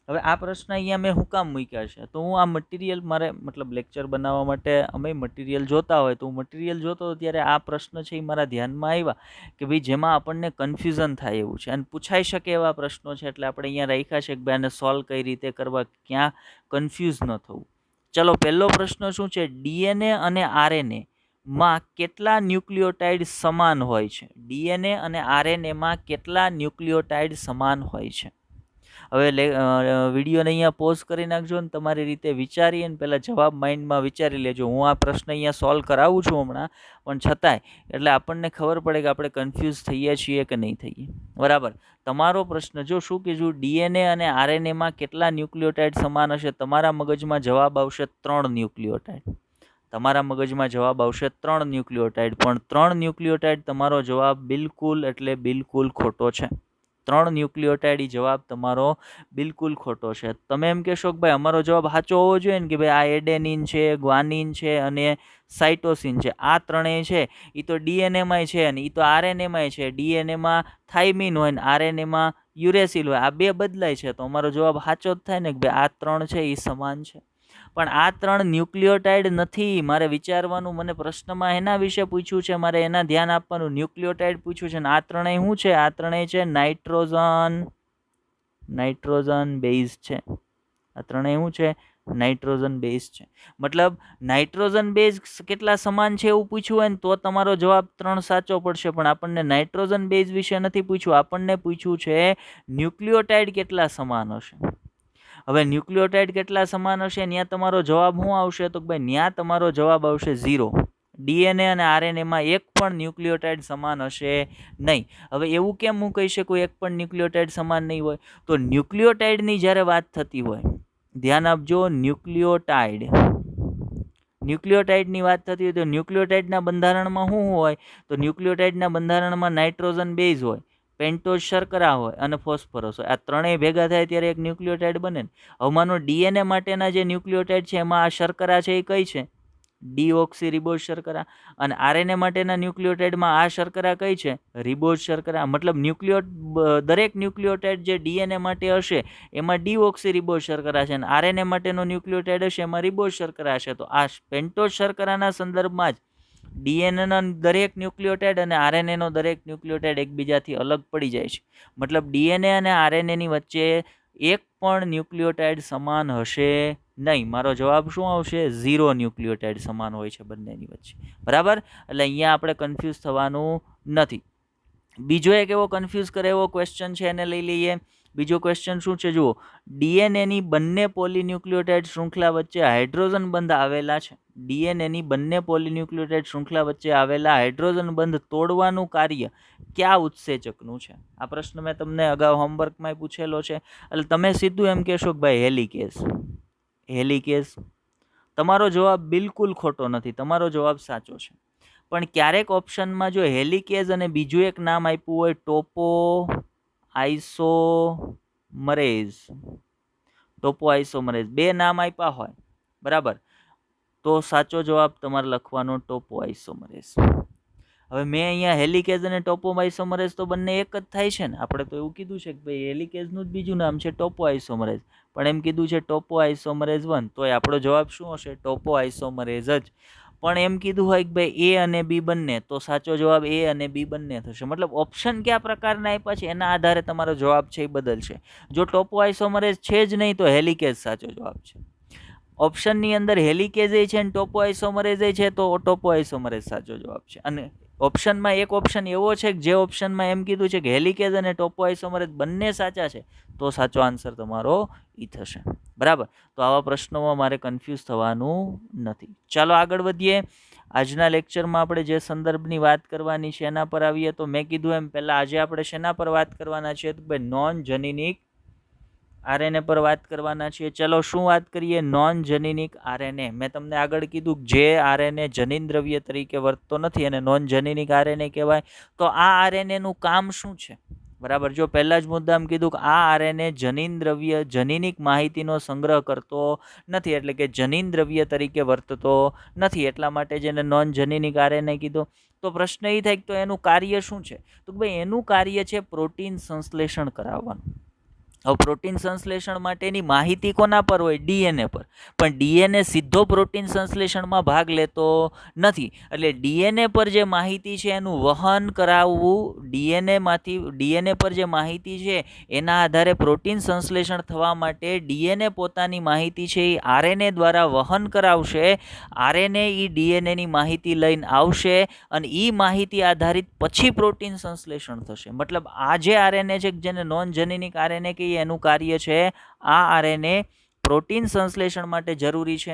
S1: હવે આ પ્રશ્ન અહીંયા મેં શું કામ મૂક્યા છે? તો હું આ મટીરિયલ મારે મતલબ લેક્ચર બનાવવા માટે અમે મટીરિયલ જોતા હોય, તો હું મટીરિયલ જોતો હતો ત્યારે આ પ્રશ્ન છે એ મારા ધ્યાનમાં આવ્યા કે ભાઈ જેમાં આપણને કન્ફ્યુઝન થાય એવું છે અને પૂછાઈ શકે એવા પ્રશ્નો છે, એટલે આપણે અહીંયા રાખ્યા છે કે ભાઈ આને સોલ્વ કઈ રીતે કરવા, ક્યાં કન્ફ્યુઝ ન થવું. ચલો, પહેલો પ્રશ્ન શું છે? ડીએનએ અને આરએનએ માં કેટલા ન્યુક્લિયોટાઇડ સમાન હોય છે? ડીએનએ અને આરએનએમાં કેટલા ન્યુક્લિયોટાઇડ સમાન હોય છે? હવે વિડીયોને અહીંયા પોઝ કરી નાખજો ને તમારી રીતે વિચારી અને પહેલાં જવાબ માઇન્ડમાં વિચારી લેજો. હું આ પ્રશ્ન અહીંયા સોલ્વ કરાવું છું હમણાં, પણ છતાંય એટલે આપણને ખબર પડે કે આપણે કન્ફ્યુઝ થઈએ છીએ કે નહીં થઈએ. બરાબર, તમારો પ્રશ્ન જો શું કીધું? ડીએનએ અને આરએનએમાં કેટલા ન્યુક્લિયોટાઇડ સમાન હશે? તમારા મગજમાં જવાબ આવશે 3 ન્યુક્લિયોટાઇડ. તમારા મગજમાં જવાબ આવશે 3 ન્યુક્લિયોટાઇડ, પણ 3 ન્યુક્લિયોટાઇડ તમારો જવાબ બિલકુલ એટલે બિલકુલ ખોટો છે. 3 ન્યુક્લિયોટાઇડ જવાબ તમારો બિલકુલ ખોટો છે. તમે એમ કહેશો કે ભાઈ અમારો જવાબ સાચો હોવો જોઈએ ને, કે ભાઈ આ એડેનિન છે, ગ્વાનિન છે અને સાઇટોસિન છે, આ ત્રણેય છે એ તો ડીએનએમાંય છે અને એ તો આરએનએમાંય છે. ડીએનએમાં થાઇમિન હોય ને આરએનએમાં યુરેસિલ હોય, આ બે બદલાય છે, તો અમારો જવાબ સાચો જ થાય ને કે ભાઈ આ 3 છે એ સમાન છે. પણ આ 3 ન્યુક્લિયોટાઇડ નથી. મારે વિચારવાનું, મને પ્રશ્નમાં એના વિશે પૂછ્યું છે, મારે એના ધ્યાન આપવાનું. ન્યુક્લિયોટાઇડ પૂછ્યું છે ને આ ત્રણેય શું છે? આ ત્રણેય છે નાઇટ્રોજન બેઝ છે. આ ત્રણેય શું છે? નાઇટ્રોજન બેઝ છે. મતલબ નાઇટ્રોજન બેઝ કેટલા સમાન છે એવું પૂછ્યું હોય ને તો તમારો જવાબ 3 સાચો પડશે, પણ આપણને નાઇટ્રોજન બેઝ વિશે નથી પૂછ્યું, આપણને પૂછ્યું છે ન્યુક્લિયોટાઇડ કેટલા સમાન હશે. હવે ન્યુક્લિયોટાઇડ કેટલા સમાન હશે ત્યાં તમારો જવાબ શું આવશે? તો ભાઈ ત્યાં તમારો જવાબ આવશે 0. ડીએનએ અને આરએનએમાં એક પણ ન્યુક્લિયોટાઇડ સમાન હશે નહીં. હવે એવું કેમ હું કહી શકું એક પણ ન્યુક્લિયોટાઇડ સમાન નહીં હોય? તો ન્યુક્લિયોટાઇડની જ્યારે વાત થતી હોય, ધ્યાન આપજો, ન્યુક્લિયોટાઇડની વાત થતી હોય તો ન્યુક્લિયોટાઇડના બંધારણમાં શું હોય? તો ન્યુક્લિયોટાઇડના બંધારણમાં નાઇટ્રોજન બેઝ હોય, પેન્ટોઝ શર્કરા હોય અને ફોસ્ફરસ હોય. આ ત્રણેય ભેગા થાય ત્યારે એક ન્યુક્લિયોટાઇડ બને. હવે માનો ડીએનએ માટેના જે ન્યુક્લિયોટાઇડ છે એમાં આ શર્કરા છે એ કઈ છે? ડીઓક્સીરિબોઝ શર્કરા. અને આરએનએ માટેના ન્યુક્લિયોટાઇડમાં આ શર્કરા કઈ છે? રિબોઝ શર્કરા. મતલબ દરેક ન્યુક્લિયોટાઇડ જે ડીએનએ માટે હશે એમાં ડીઓક્સીરિબોઝ શર્કરા છે અને આરએનએ માટેનો ન્યુક્લિયોટાઇડ હશે એમાં રિબોઝ શર્કરા હશે. તો આ પેન્ટોઝ શર્કરાના સંદર્ભમાં જ ડીએનએના દરેક ન્યુક્લિયોટાઇડ અને આરએનએનો દરેક ન્યુક્લિયોટાઇડ એકબીજાથી અલગ પડી જાય છે. મતલબ ડીએનએ અને આરએનએની વચ્ચે એક પણ ન્યુક્લિયોટાઇડ સમાન હશે નહીં. મારો જવાબ શું આવશે? 0 ન્યુક્લિયોટાઇડ સમાન હોય છે બંનેની વચ્ચે. બરાબર? એટલે અહીંયા આપણે કન્ફ્યુઝ થવાનું નથી. બીજો એક એવો કન્ફ્યુઝ કરે એવો ક્વેશ્ચન છે, એને લઈ લઈએ. બીજો ક્વેશ્ચન શું છે જુઓ, ડીએનએની બંને પોલીન્યુક્લિયોટાઇડ શૃંખલા વચ્ચે હાઇડ્રોજન બંધ આવેલા છે. ડીએનએની બંને પોલીન્યુક્લિયોટાઇડ શૃંખલા વચ્ચે આવેલા હાઇડ્રોજન બંધ તોડવાનું કાર્ય કયા ઉત્સેચકનું છે? આ પ્રશ્ન મેં તમને અગાઉ હોમવર્કમાં પૂછેલો છે. એટલે તમે સીધું એમ કહેશો કે ભાઈ હેલિકેઝ. તમારો જવાબ બિલકુલ ખોટો નથી, તમારો જવાબ સાચો છે. પણ ક્યારેક ઓપ્શનમાં જો હેલિકેઝ અને બીજું એક નામ આપ્યું હોય ટોપો આઇસોમરેઝ, બે નામ આપ્યા હોય, બરાબર, તો સાચો જવાબ તમારે લખવાનો ટોપો આઇસોમરેઝ. હવે મેં અહીંયા હેલિકેઝ અને ટોપો આઇસોમરેઝ તો બંને એક જ થાય છે ને. આપણે તો એવું કીધું છે કે ભાઈ હેલિકેઝનું જ બીજું નામ છે ટોપો આઇસોમરેઝ, પણ એમ કીધું છે ટોપો આઇસોમરેઝ 1, તો આપણો જવાબ શું હશે? ટોપો આઇસોમરેઝ જ. પણ એમ કીધું હોય કે ભાઈ એ અને બી બંને, તો સાચો જવાબ એ અને બી બંને થશે. મતલબ ઓપ્શન કયા પ્રકારના આપ્યા છે એના આધારે તમારો જવાબ છે એ બદલશે. જો ટોપો આઇસોમરેઝ છે જ નહીં તો હેલિકેઝ સાચો જવાબ છે. ઓપ્શનની અંદર હેલિકેઝ છે અને ટોપો આઇસોમરેઝ છે તો ટોપો આઇસોમરેઝ સાચો જવાબ છે. અને ઓપ્શનમાં એક ઓપ્શન એવો છે કે જે ઓપ્શનમાં એમ કીધું છે કે હેલિકેઝ અને ટોપો આઇસોમરેઝ બંને સાચા છે, તો સાચો આન્સર તમારો ઈ થશે. બરાબર? તો આવા પ્રશ્નોમાં મારે કન્ફ્યુઝ થવાનું નથી. ચાલો આગળ વધીએ. આજના લેક્ચરમાં આપણે જે સંદર્ભની વાત કરવાની છે એના પર આવીએ. તો મેં કીધું એમ પહેલાં આજે આપણે શેના પર વાત કરવાના છીએ? તો ભાઈ નોન જનીનિક આરએનએ પર વાત કરવાના છીએ. ચલો શું વાત કરીએ? નોન જનીનિક આરએનએ. મેં તમને આગળ કીધું જે આરએનએ જનીન દ્રવ્ય તરીકે વર્તતો નથી અને નોન જનીનિક આરએનએ કહેવાય. તો આ આરએનએનું કામ શું છે? બરાબર, જો પહેલા જ મુદ્દામાં કીધું કે આ આરએનએ જનીન દ્રવ્ય જનીનિક માહિતીનો સંગ્રહ કરતો નથી, એટલે કે જનીન દ્રવ્ય તરીકે વર્તતો નથી, એટલા માટે જેને નોન જનીનિક આરએનએ કીધો. તો પ્રશ્ન એ થાય કે તો એનું કાર્ય શું છે? તો ભાઈ એનું કાર્ય છે પ્રોટીન સંશ્લેષણ કરાવવાનું. હવે પ્રોટીન સંશ્લેષણ માટેની માહિતી કોના પર હોય? ડીએનએ પર. પણ ડીએનએ સીધો પ્રોટીન સંશ્લેષણમાં ભાગ લેતો નથી, એટલે ડીએનએ પર જે માહિતી છે એનું વહન કરાવવું. ડીએનએ પર જે માહિતી છે એના આધારે પ્રોટીન સંશ્લેષણ થવા માટે ડીએનએ પોતાની માહિતી છે એ આરએનએ દ્વારા વહન કરાવશે. આરએનએ એ ડીએનએની માહિતી લઈને આવશે અને એ માહિતી આધારિત પછી પ્રોટીન સંશ્લેષણ થશે. મતલબ આ જે આરએનએ છે જેને નોન જનીનિક આરએનએ કહીએ, એનું કાર્ય છે આ આરએનએ પ્રોટીન સંશ્લેષણ માટે જરૂરી છે,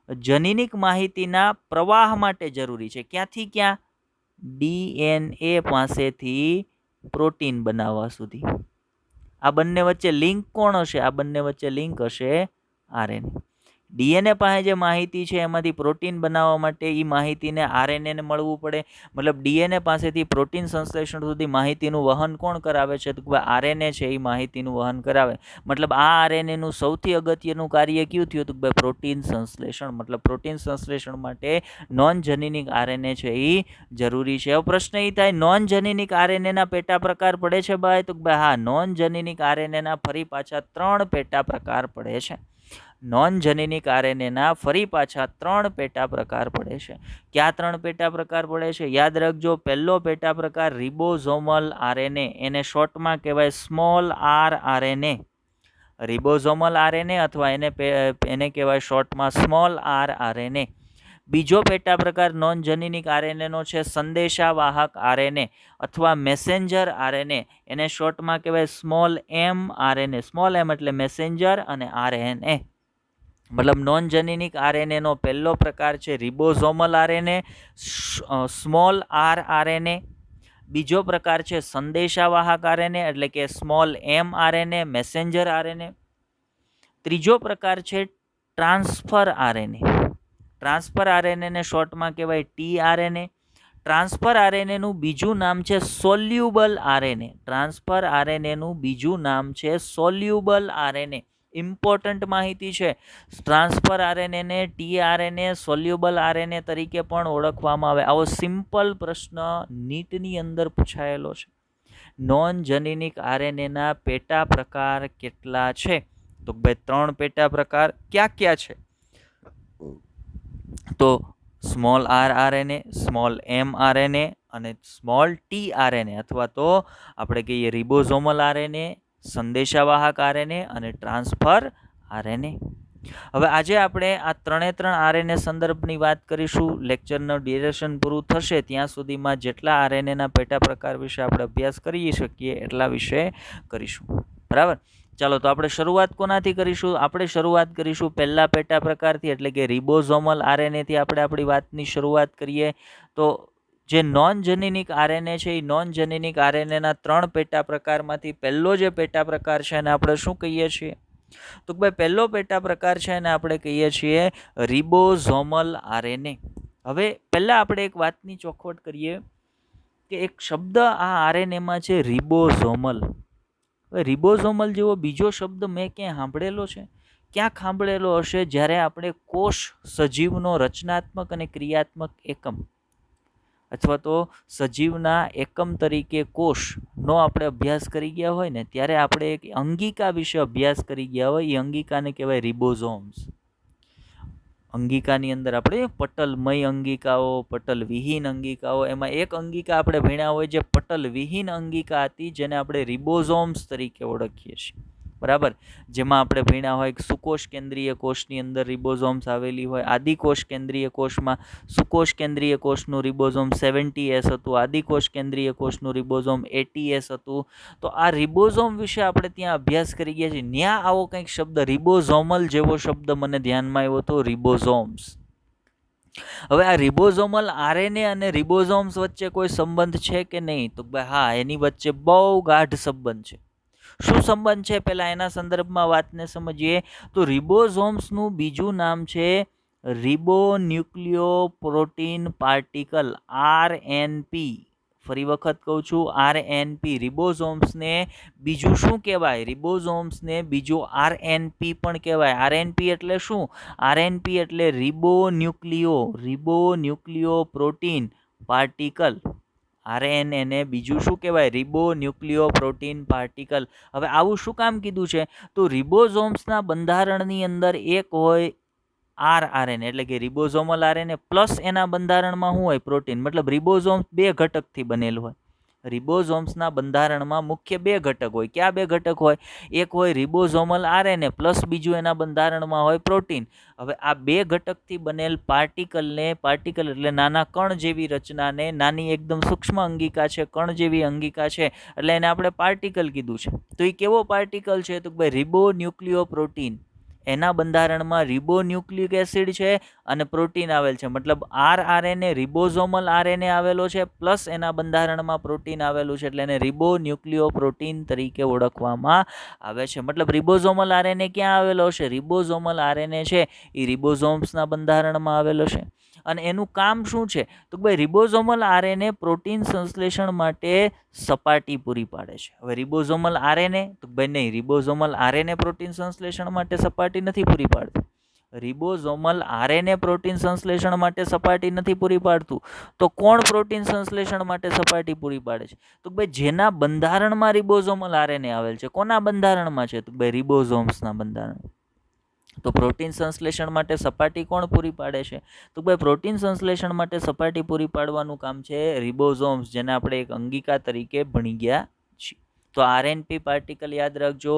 S1: જનીનિક માહિતીના પ્રવાહ માટે જરૂરી છે. ક્યાંથી ક્યાં? ડીએનએ પાસેથી પ્રોટીન બનાવવા સુધી. આ બંને વચ્ચે લિંક કોણ હશે? આ બંને વચ્ચે લિંક હશે આરએનએ. ડીએનએ પાસે જે માહિતી છે એમાંથી પ્રોટીન બનાવવા માટે એ માહિતીને આરએનએને મળવું પડે. મતલબ ડીએનએ પાસેથી પ્રોટીન સંશ્લેષણ સુધી માહિતીનું વહન કોણ કરાવે છે? તો આરએનએ છે એ માહિતીનું વહન કરાવે. મતલબ આ આરએનએનું સૌથી અગત્યનું કાર્ય કયું થયું? તો પ્રોટીન સંશ્લેષણ. મતલબ પ્રોટીન સંશ્લેષણ માટે નોન જનીનિક આરએનએ છે એ જરૂરી છે. હવે પ્રશ્ન એ થાય નોન જનીનિક આરએનએના પેટા પ્રકાર પડે છે ભાઈ? તો હા, નોન જનીનિક આરએનએના ફરી પાછા 3 પેટા પ્રકાર પડે છે. નોન જનીનિક આરએનએના ફરી પાછા 3 પેટા પ્રકાર પડે છે. કયા 3 પેટા પ્રકાર પડે છે? યાદ રાખજો. પહેલો પેટા પ્રકાર રિબોઝોમલ આરએનએ, એને શોર્ટમાં કહેવાય small R RNA. Ribosomal RNA અથવા એને કહેવાય શોર્ટમાં સ્મોલ આરએનએ. બીજો પેટા પ્રકાર નોન જનીનિક આરએનએનો છે સંદેશાવાહક આરએનએ અથવા મેસેન્જર આરએનએ. એને શોર્ટમાં કહેવાય સ્મોલ એમ આરએનએ. સ્મોલ એમ એટલે મેસેન્જર અને આરએનએ મતલબ નોન જનીનિક આરએનએનો પહેલો પ્રકાર છે રિબોઝોમલ આરએનએ, સ્મોલ આરએનએ. બીજો પ્રકાર છે સંદેશાવાહક આરએનએ એટલે કે સ્મોલ એમ આરએનએ, મેસેન્જર આરએનએ. ત્રીજો પ્રકાર છે ટ્રાન્સફર આરએનએ. ટ્રાન્સફર આરએનએને શોર્ટમાં કહેવાય ટીઆરએનએ. ટ્રાન્સફર આરએનએનું બીજું નામ છે સોલ્યુબલ આરએનએ. ટ્રાન્સફર આરએનએનું બીજું નામ છે સોલ્યુબલ આરએનએ. ઇમ્પોર્ટન્ટ માહિતી છે. ટ્રાન્સફર આરએનએને ટીઆરએનએ, સોલ્યુબલ આરએનએ તરીકે પણ ઓળખવામાં આવે. આવો સિમ્પલ પ્રશ્ન નીટની અંદર પૂછાયેલો છે. નોન જનીનિક આરએનએના પેટા પ્રકાર કેટલા છે? તો ભાઈ 3 પેટા પ્રકાર ક્યાં છે? તો સ્મોલ આરએનએ, સ્મોલ એમ આરએનએ અને સ્મોલ ટી આરએનએ અથવા તો આપણે કહીએ રિબોઝોમલ આરએનએ, સંદેશાવાહક આરએનએ અને ટ્રાન્સફર આરએનએ. હવે આજે આપણે આ 3 આરએનએ સંદર્ભની વાત કરીશું. લેક્ચરનું ડ્યુરેશન પૂરું થશે ત્યાં સુધીમાં જેટલા આરએનએના પેટા પ્રકાર વિશે આપણે અભ્યાસ કરી શકીએ એટલા વિશે કરીશું. બરાબર. ચાલો તો આપણે શરૂઆત કોનાથી કરીશું? આપણે શરૂઆત કરીશું પહેલા પેટા પ્રકારથી એટલે કે રિબોઝોમલ આરએનએથી આપણે આપણી વાતની શરૂઆત કરીએ. તો જે નોન જનીનિક આરએનએ છે એ નોન જનીનિક આરએનએના 3 પેટા પ્રકારમાંથી પહેલો જે પેટા પ્રકાર છે એને આપણે શું કહીએ છીએ? તો ભાઈ પહેલો પેટા પ્રકાર છે એને આપણે કહીએ છીએ રિબોઝોમલ આરએનએ. હવે પહેલા આપણે એક વાતની ચોખવટ કરીએ કે એક શબ્દ આ આરએનએમાં છે રિબોઝોમલ. રિબોઝોમલ જેવો બીજો શબ્દ મેં ક્યાં સાંભળેલો છે? ક્યાંક સાંભળેલો હશે જ્યારે આપણે કોષ સજીવનો રચનાત્મક અને ક્રિયાત્મક એકમ અથવા તો સજીવના એકમ તરીકે કોષનો આપણે અભ્યાસ કરી ગયા હોય ને ત્યારે આપણે એક અંગિકા વિશે અભ્યાસ કરી ગયા હોય. એ અંગિકાને કહેવાય રિબોઝોમ્સ. અંગિકાની અંદર આપણે પટલમય અંગિકાઓ, પટલવિહીન અંગિકાઓ, એમાં એક અંગિકા આપણે ભણ્યા હોય જે પટલવિહીન અંગિકા હતી જેને આપણે રિબોઝોમ્સ તરીકે ઓળખીએ છીએ. બરાબર. જેમાં આપણે ભણ્યા હોય સુકોષ કેન્દ્રીય કોષની અંદર રિબોઝોમ્સ આવેલી હોય. આદિકોષ કેન્દ્રીય કોષમાં સુકોષ કેન્દ્રીય કોષનું રિબોઝોમ 70S હતું. આદિકોષ કેન્દ્રીય કોષનું રિબોઝોમ 80S હતું. તો આ રિબોઝોમ વિશે આપણે ત્યાં અભ્યાસ કરી ગયા છીએ. ત્યાં આવો કંઈક શબ્દ રિબોઝોમલ જેવો શબ્દ મને ધ્યાનમાં આવ્યો હતો, રિબોઝોમ્સ. હવે આ રિબોઝોમલ આરએનએ અને રિબોઝોમ્સ વચ્ચે કોઈ સંબંધ છે કે નહીં? તો ભાઈ હા, એની વચ્ચે બહુ ગાઢ સંબંધ છે. શું સંબંધ છે પહેલા એના સંદર્ભમાં વાતને સમજીએ. તો રિબોઝોમ્સનું બીજું નામ છે રિબોન્યુક્લિયોપ્રોટીન પાર્ટિકલ, આરએનપી. ફરી વખત કહું છું, આરએનપી. રિબોઝોમ્સને બીજું શું કહેવાય? રિબોઝોમ્સને બીજું આરએનપી પણ કહેવાય. આરએનપી એટલે શું? આરએનપી એટલે રિબોન્યુક્લિયોપ્રોટીન પાર્ટિકલ. આરએનએને બીજું શું કહેવાય? રિબોન્યુક્લિયોપ્રોટીન પાર્ટિકલ. હવે આવું શું કામ કીધું છે? તો રિબોઝોમ્સના બંધારણની અંદર એક હોય આરએનએ એટલે કે રિબોઝોમલ આરએનએ પ્લસ એના બંધારણમાં શું હોય? પ્રોટીન. મતલબ રિબોઝોમ્સ 2 ઘટકથી બનેલ હોય. રિબોઝોમ્સના બંધારણમાં મુખ્ય 2 ઘટક હોય. કયા 2 ઘટક હોય? એક હોય રિબોઝોમલ આરએનએ પ્લસ બીજું એના બંધારણમાં હોય પ્રોટીન. હવે આ 2 ઘટકથી બનેલ પાર્ટિકલ એટલે નાના કણ જેવી રચનાને, નાની એકદમ સૂક્ષ્મ અંગિકા છે, કણ જેવી અંગિકા છે એટલે એને આપણે પાર્ટિકલ કીધું છે. તો એ કેવો પાર્ટિકલ છે? તો ભાઈ રિબોન્યુક્લિયોપ્રોટીન. એના બંધારણમાં રિબોન્યુક્લિક એસિડ છે અને પ્રોટીન આવેલ છે. મતલબ આરએનએ રિબોઝોમલ આરએનએ આવેલો છે પ્લસ એના બંધારણમાં પ્રોટીન આવેલું છે એટલે એને રિબોન્યુક્લિયોપ્રોટીન તરીકે ઓળખવામાં આવે છે. મતલબ રિબોઝોમલ આરએનએ ક્યાં આવેલો છે? રિબોઝોમલ આરએનએ છે એ રિબોઝોમ્સના બંધારણમાં આવેલો છે. અને એનું કામ શું છે? તો ભાઈ રિબોઝોમલ આરએનએ પ્રોટીન સંશ્લેષણ માટે સપાટી પૂરી પાડે છે. હવે રિબોઝોમલ આરએનએ તો ભાઈ નહીં, રિબોઝોમલ આરએનએ પ્રોટીન સંશ્લેષણ માટે સપાટી નથી પૂરી પાડતું. રિબોઝોમલ આરએનએ પ્રોટીન સંશ્લેષણ માટે સપાટી નથી પૂરી પાડતું. તો કોણ પ્રોટીન સંશ્લેષણ માટે સપાટી પૂરી પાડે છે? તો ભાઈ જેના બંધારણમાં રિબોઝોમલ આરએનએ આવેલ છે. કોના બંધારણમાં છે? તો ભાઈ રિબોઝોમ્સના બંધારણ. તો પ્રોટીન સંશ્લેષણ માટે સપાટી કોણ પૂરી પાડે છે? તો ભાઈ પ્રોટીન સંશ્લેષણ માટે સપાટી પૂરી પાડવાનું કામ છે રિબોઝોમ્સ, જેને આપણે એક અંગિકા તરીકે ભણી ગયા છીએ. તો આરએનપી પાર્ટિકલ યાદ રાખજો.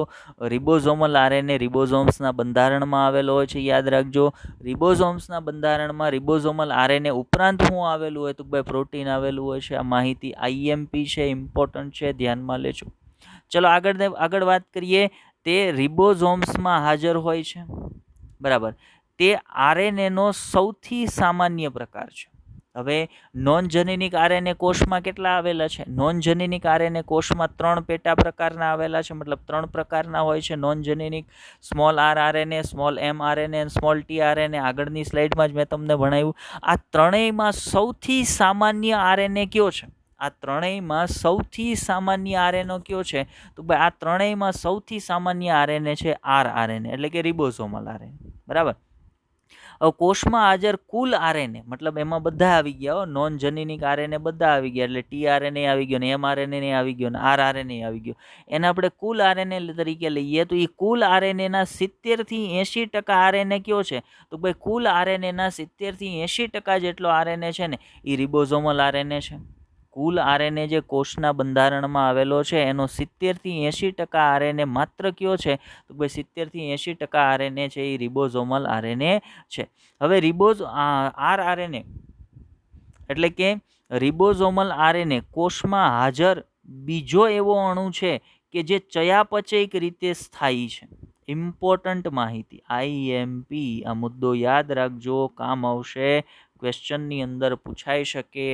S1: રિબોઝોમલ આરએનએ રિબોઝોમ્સના બંધારણમાં આવેલો હોય છે, યાદ રાખજો. રિબોઝોમ્સના બંધારણમાં રિબોઝોમલ આરએનએ ઉપરાંત શું આવેલું હોય? તો ભાઈ પ્રોટીન આવેલું હોય છે. આ માહિતી આઈએમપી છે, ઇમ્પોર્ટન્ટ છે, ધ્યાનમાં લેજો. ચલો આગળ વાત કરીએ. તે રિબોઝોમ્સમાં હાજર હોય છે, બરાબર. તે આરએનએનો સૌથી સામાન્ય પ્રકાર છે. હવે નોન-જનીનિક આરએનએ કોષમાં કેટલા આવેલા છે? નોન-જનીનિક આરએનએ કોષમાં 3 પેટા પ્રકારના આવેલા છે, મતલબ 3 પ્રકારના હોય છે નોન-જનીનિક. સ્મોલ આર આરએનએ, સ્મોલ એમ આરએનએ અને સ્મોલ ટી આરએનએ. આગળની સ્લાઇડમાં જ મેં તમને ભણાવ્યું. આ ત્રણેયમાં સૌથી સામાન્ય આરએનએ કયો છે? આ ત્રણેયમાં સૌથી સામાન્ય આરએનએ કયો છે? તો ભાઈ આ ત્રણેયમાં સૌથી સામાન્ય આરએનએ છે આર આરએનએ, એટલે કે રિબોઝોમલ આરએનએ, બરાબર. કોષમાં હાજર કુલ આરએનએ, મતલબ એમાં બધા આવી ગયા, નોન જનીનિક આરએનએ બધા આવી ગયા, એટલે ટી આરએનએ આવી ગયો, ને એમ આરએનએ આવી ગયો, ને આર આરએનએ આવી ગયો. એને આપણે કુલ આરએનએ તરીકે લઈએ તો એ કુલ આરએનએના 70 થી 80% આરએનએ કયો છે? તો ભાઈ કુલ આરએનએના 70 થી 80% જેટલો આરએનએ છે ને એ રિબોઝોમલ આરએનએ છે. કુલ આરએનએ જે કોષના બંધારણમાં આવેલો છે એનો 70 થી 80% આરએનએ માત્ર કયો છે? તો ભાઈ 70 થી 80% આરએનએ છે એ રિબોઝોમલ આરએનએ છે. હવે આર આરએનએ એટલે કે રિબોઝોમલ આરએનએ કોષમાં હાજર બીજો એવો અણુ છે કે જે ચયાપચયિક રીતે સ્થાયી છે. ઇમ્પોર્ટન્ટ માહિતી આઈએમપી. આ મુદ્દો યાદ રાખજો, કામ આવશે, ક્વેશ્ચનની અંદર પૂછાઈ શકે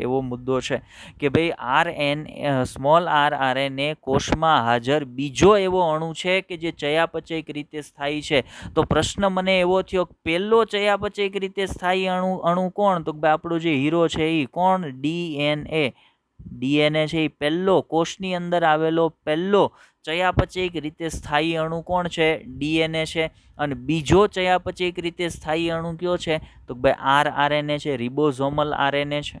S1: એવો મુદ્દો છે કે ભાઈ સ્મોલ આર આરએનએ કોષમાં હાજર બીજો એવો અણુ છે કે જે ચયાપચયિક રીતે સ્થાયી છે. તો પ્રશ્ન મને એવો થયો, પહેલો ચયાપચયિક રીતે સ્થાયી અણુ કોણ? તો ભાઈ આપણો જે હીરો છે એ કોણ? ડીએનએ. ડીએનએ છે એ પહેલો કોષની અંદર આવેલો પહેલો ચયાપચયિક રીતે સ્થાયી અણુ કોણ છે? ડીએનએ છે. અને બીજો ચયાપચયિક રીતે સ્થાયી અણુ કયો છે? તો ભાઈ આર આરએનએ છે, રિબોઝોમલ આરએનએ છે.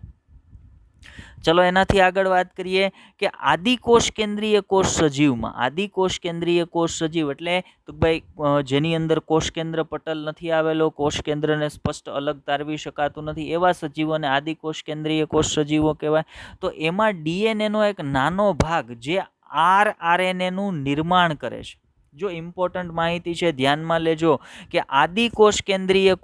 S1: ચલો એનાથી આગળ વાત કરીએ કે આદિકોષ કેન્દ્રીય કોષ સજીવમાં. આદિકોષ કેન્દ્રીય કોષ સજીવ એટલે તો ભાઈ જેની અંદર કોષ કેન્દ્ર પટલ નથી આવેલો, કોષ કેન્દ્રને સ્પષ્ટ અલગ તારવી શકાતું નથી, એવા સજીવોને આદિકોષ કેન્દ્રીય કોષ સજીવો કહેવાય. તો એમાં ડીએનએનો એક નાનો ભાગ જે આર આરએનએનું નિર્માણ કરે છે. જો ઇમ્પોર્ટન્ટ માહિતી છે, ધ્યાનમાં લેજો કે આદિકોષ કેન્દ્રીય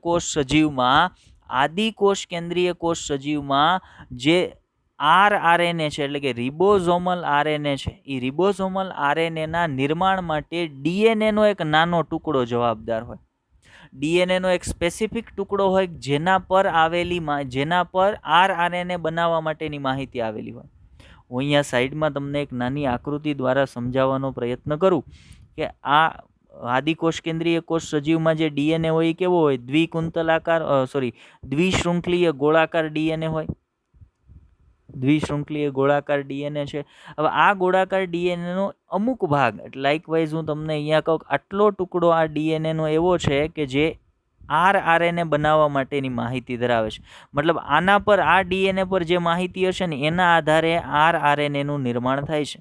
S1: કોષ સજીવમાં આદિકોષ કેન્દ્રીય કોષ સજીવમાં જે આર આરએનએ છે એટલે કે રિબોઝોમલ આરએનએ છે, એ રિબોઝોમલ આરએનએના નિર્માણ માટે ડીએનએનો એક નાનો ટુકડો જવાબદાર હોય. ડીએનએનો એક સ્પેસિફિક ટુકડો હોય જેના પર આર આરએનએ બનાવવા માટેની માહિતી આવેલી હોય. હું અહીંયા સાઈડમાં તમને એક નાની આકૃતિ દ્વારા સમજાવવાનો પ્રયત્ન કરું કે આ આદિકોષ કેન્દ્રીય કોષ સજીવમાં જે ડીએનએ હોય એ કેવો હોય? દ્વિશૃંખલીય ગોળાકાર ડીએનએ હોય. દ્વિશૃંખલીય ગોળાકાર ડીએનએ છે. હવે આ ગોળાકાર ડીએનએનો અમુક ભાગ, લાઇકવાઇઝ હું તમને અહીંયા કહું, આટલો ટુકડો આ ડીએનએનો એવો છે કે જે આર આરએનએ બનાવવા માટેની માહિતી ધરાવે છે. મતલબ આના પર, આ ડીએનએ પર જે માહિતી હશે ને એના આધારે આર આરએનએનું નિર્માણ થાય છે.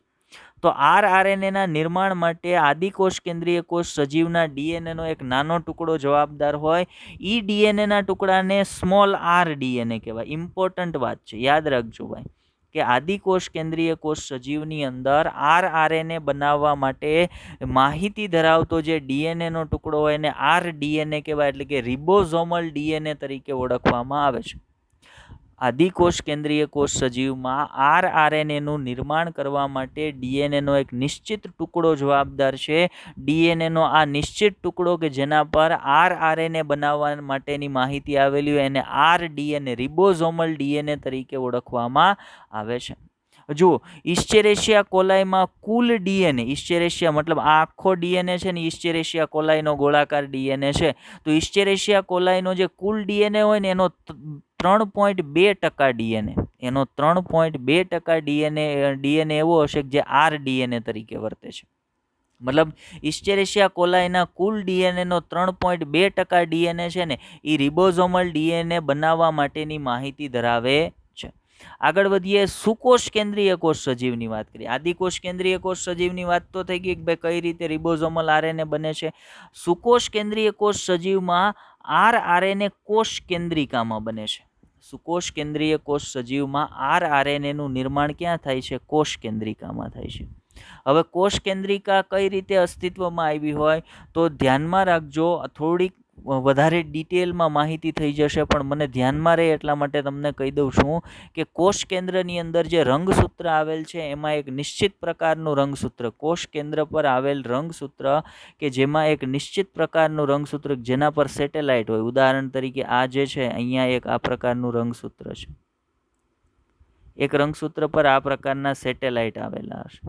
S1: તો આર આરએનએના નિર્માણ માટે આદિકોષ કેન્દ્રીય કોષ સજીવના ડીએનએનો એક નાનો ટુકડો જવાબદાર હોય. ઈ ડીએનએના ટુકડાને સ્મોલ આર ડીએનએ કહેવાય. ઇમ્પોર્ટન્ટ વાત છે, યાદ રાખજો ભાઈ કે આદિકોષ કેન્દ્રીય કોષ સજીવની અંદર આર આરએનએ બનાવવા માટે માહિતી ધરાવતો જે ડીએનએનો ટુકડો હોય એને આર ડીએનએ કહેવાય, એટલે કે રિબોઝોમલ ડીએનએ તરીકે ઓળખવામાં આવે છે. આદિકોષ કેન્દ્રીય કોષ સજીવમાં આર આરએનએનું નિર્માણ કરવા માટે ડીએનએનો એક નિશ્ચિત ટુકડો જવાબદાર છે. ડીએનએનો આ નિશ્ચિત ટુકડો કે જેના પર આર આરએનએ બનાવવા માટેની માહિતી આવેલી હોય એને આર ડીએનએ, રિબોઝોમલ ડીએનએ તરીકે ઓળખવામાં આવે છે. જુઓ, ઇસ્ચેરેશિયા કોલાઈમાં કુલ ડીએનએ, ઇસ્ચેરેશિયા મતલબ આ આખો ડીએનએ છે ને ઇસ્ચેરેશિયા કોલાઈનો ગોળાકાર ડીએનએ છે. તો ઇસ્ચેરેશિયા કોલાઈનો જે કુલ ડીએનએ હોય ને એનો 3.2% ડીએનએ, એનો 3.2% ડીએનએ એવો હશે કે જે આર ડીએનએ તરીકે વર્તે છે. મતલબ ઇસ્ચેરેશિયા કોલાઈના કુલ ડીએનએનો 3.2% ડીએનએ છે ને એ રિબોઝોમલ ડીએનએ બનાવવા માટેની માહિતી ધરાવે છે. આગળ વધીએ, સુકોષ કેન્દ્રીય કોષ સજીવની વાત કરીએ. આદિકોષ કેન્દ્રીય કોષ સજીવની વાત તો થઈ ગઈ કે ભાઈ કઈ રીતે રિબોઝોમલ આરએનએ બને છે. સુકોષ કેન્દ્રીય કોષ સજીવમાં આર આરએનએ કોષ કેન્દ્રિકામાં બને છે. સુકોષ કેન્દ્રીય કોષ સજીવમાં આરઆરએનએ નું નિર્માણ ક્યાં થાય છે? કોષ કેન્દ્રિકામાં થાય છે. હવે કોષ કેન્દ્રિકા કઈ રીતે અસ્તિત્વમાં આવી હોય તો ધ્યાનમાં રાખજો, થોડીક વધારે ડિટેલમાં માહિતી થઈ જશે, પણ મને ધ્યાનમાં રહે એટલા માટે તમને કહી દઉં છું કે કોષ કેન્દ્રની અંદર જે રંગસૂત્ર આવેલ છે એમાં એક નિશ્ચિત પ્રકારનું રંગસૂત્ર, કોષ કેન્દ્ર પર આવેલ રંગસૂત્ર કે જેમાં એક નિશ્ચિત પ્રકારનું રંગસૂત્ર જેના પર સેટેલાઇટ હોય, ઉદાહરણ તરીકે આ જે છે અહીંયા એક આ પ્રકારનું રંગસૂત્ર છે, એક રંગસૂત્ર પર આ પ્રકારના સેટેલાઇટ આવેલા હશે.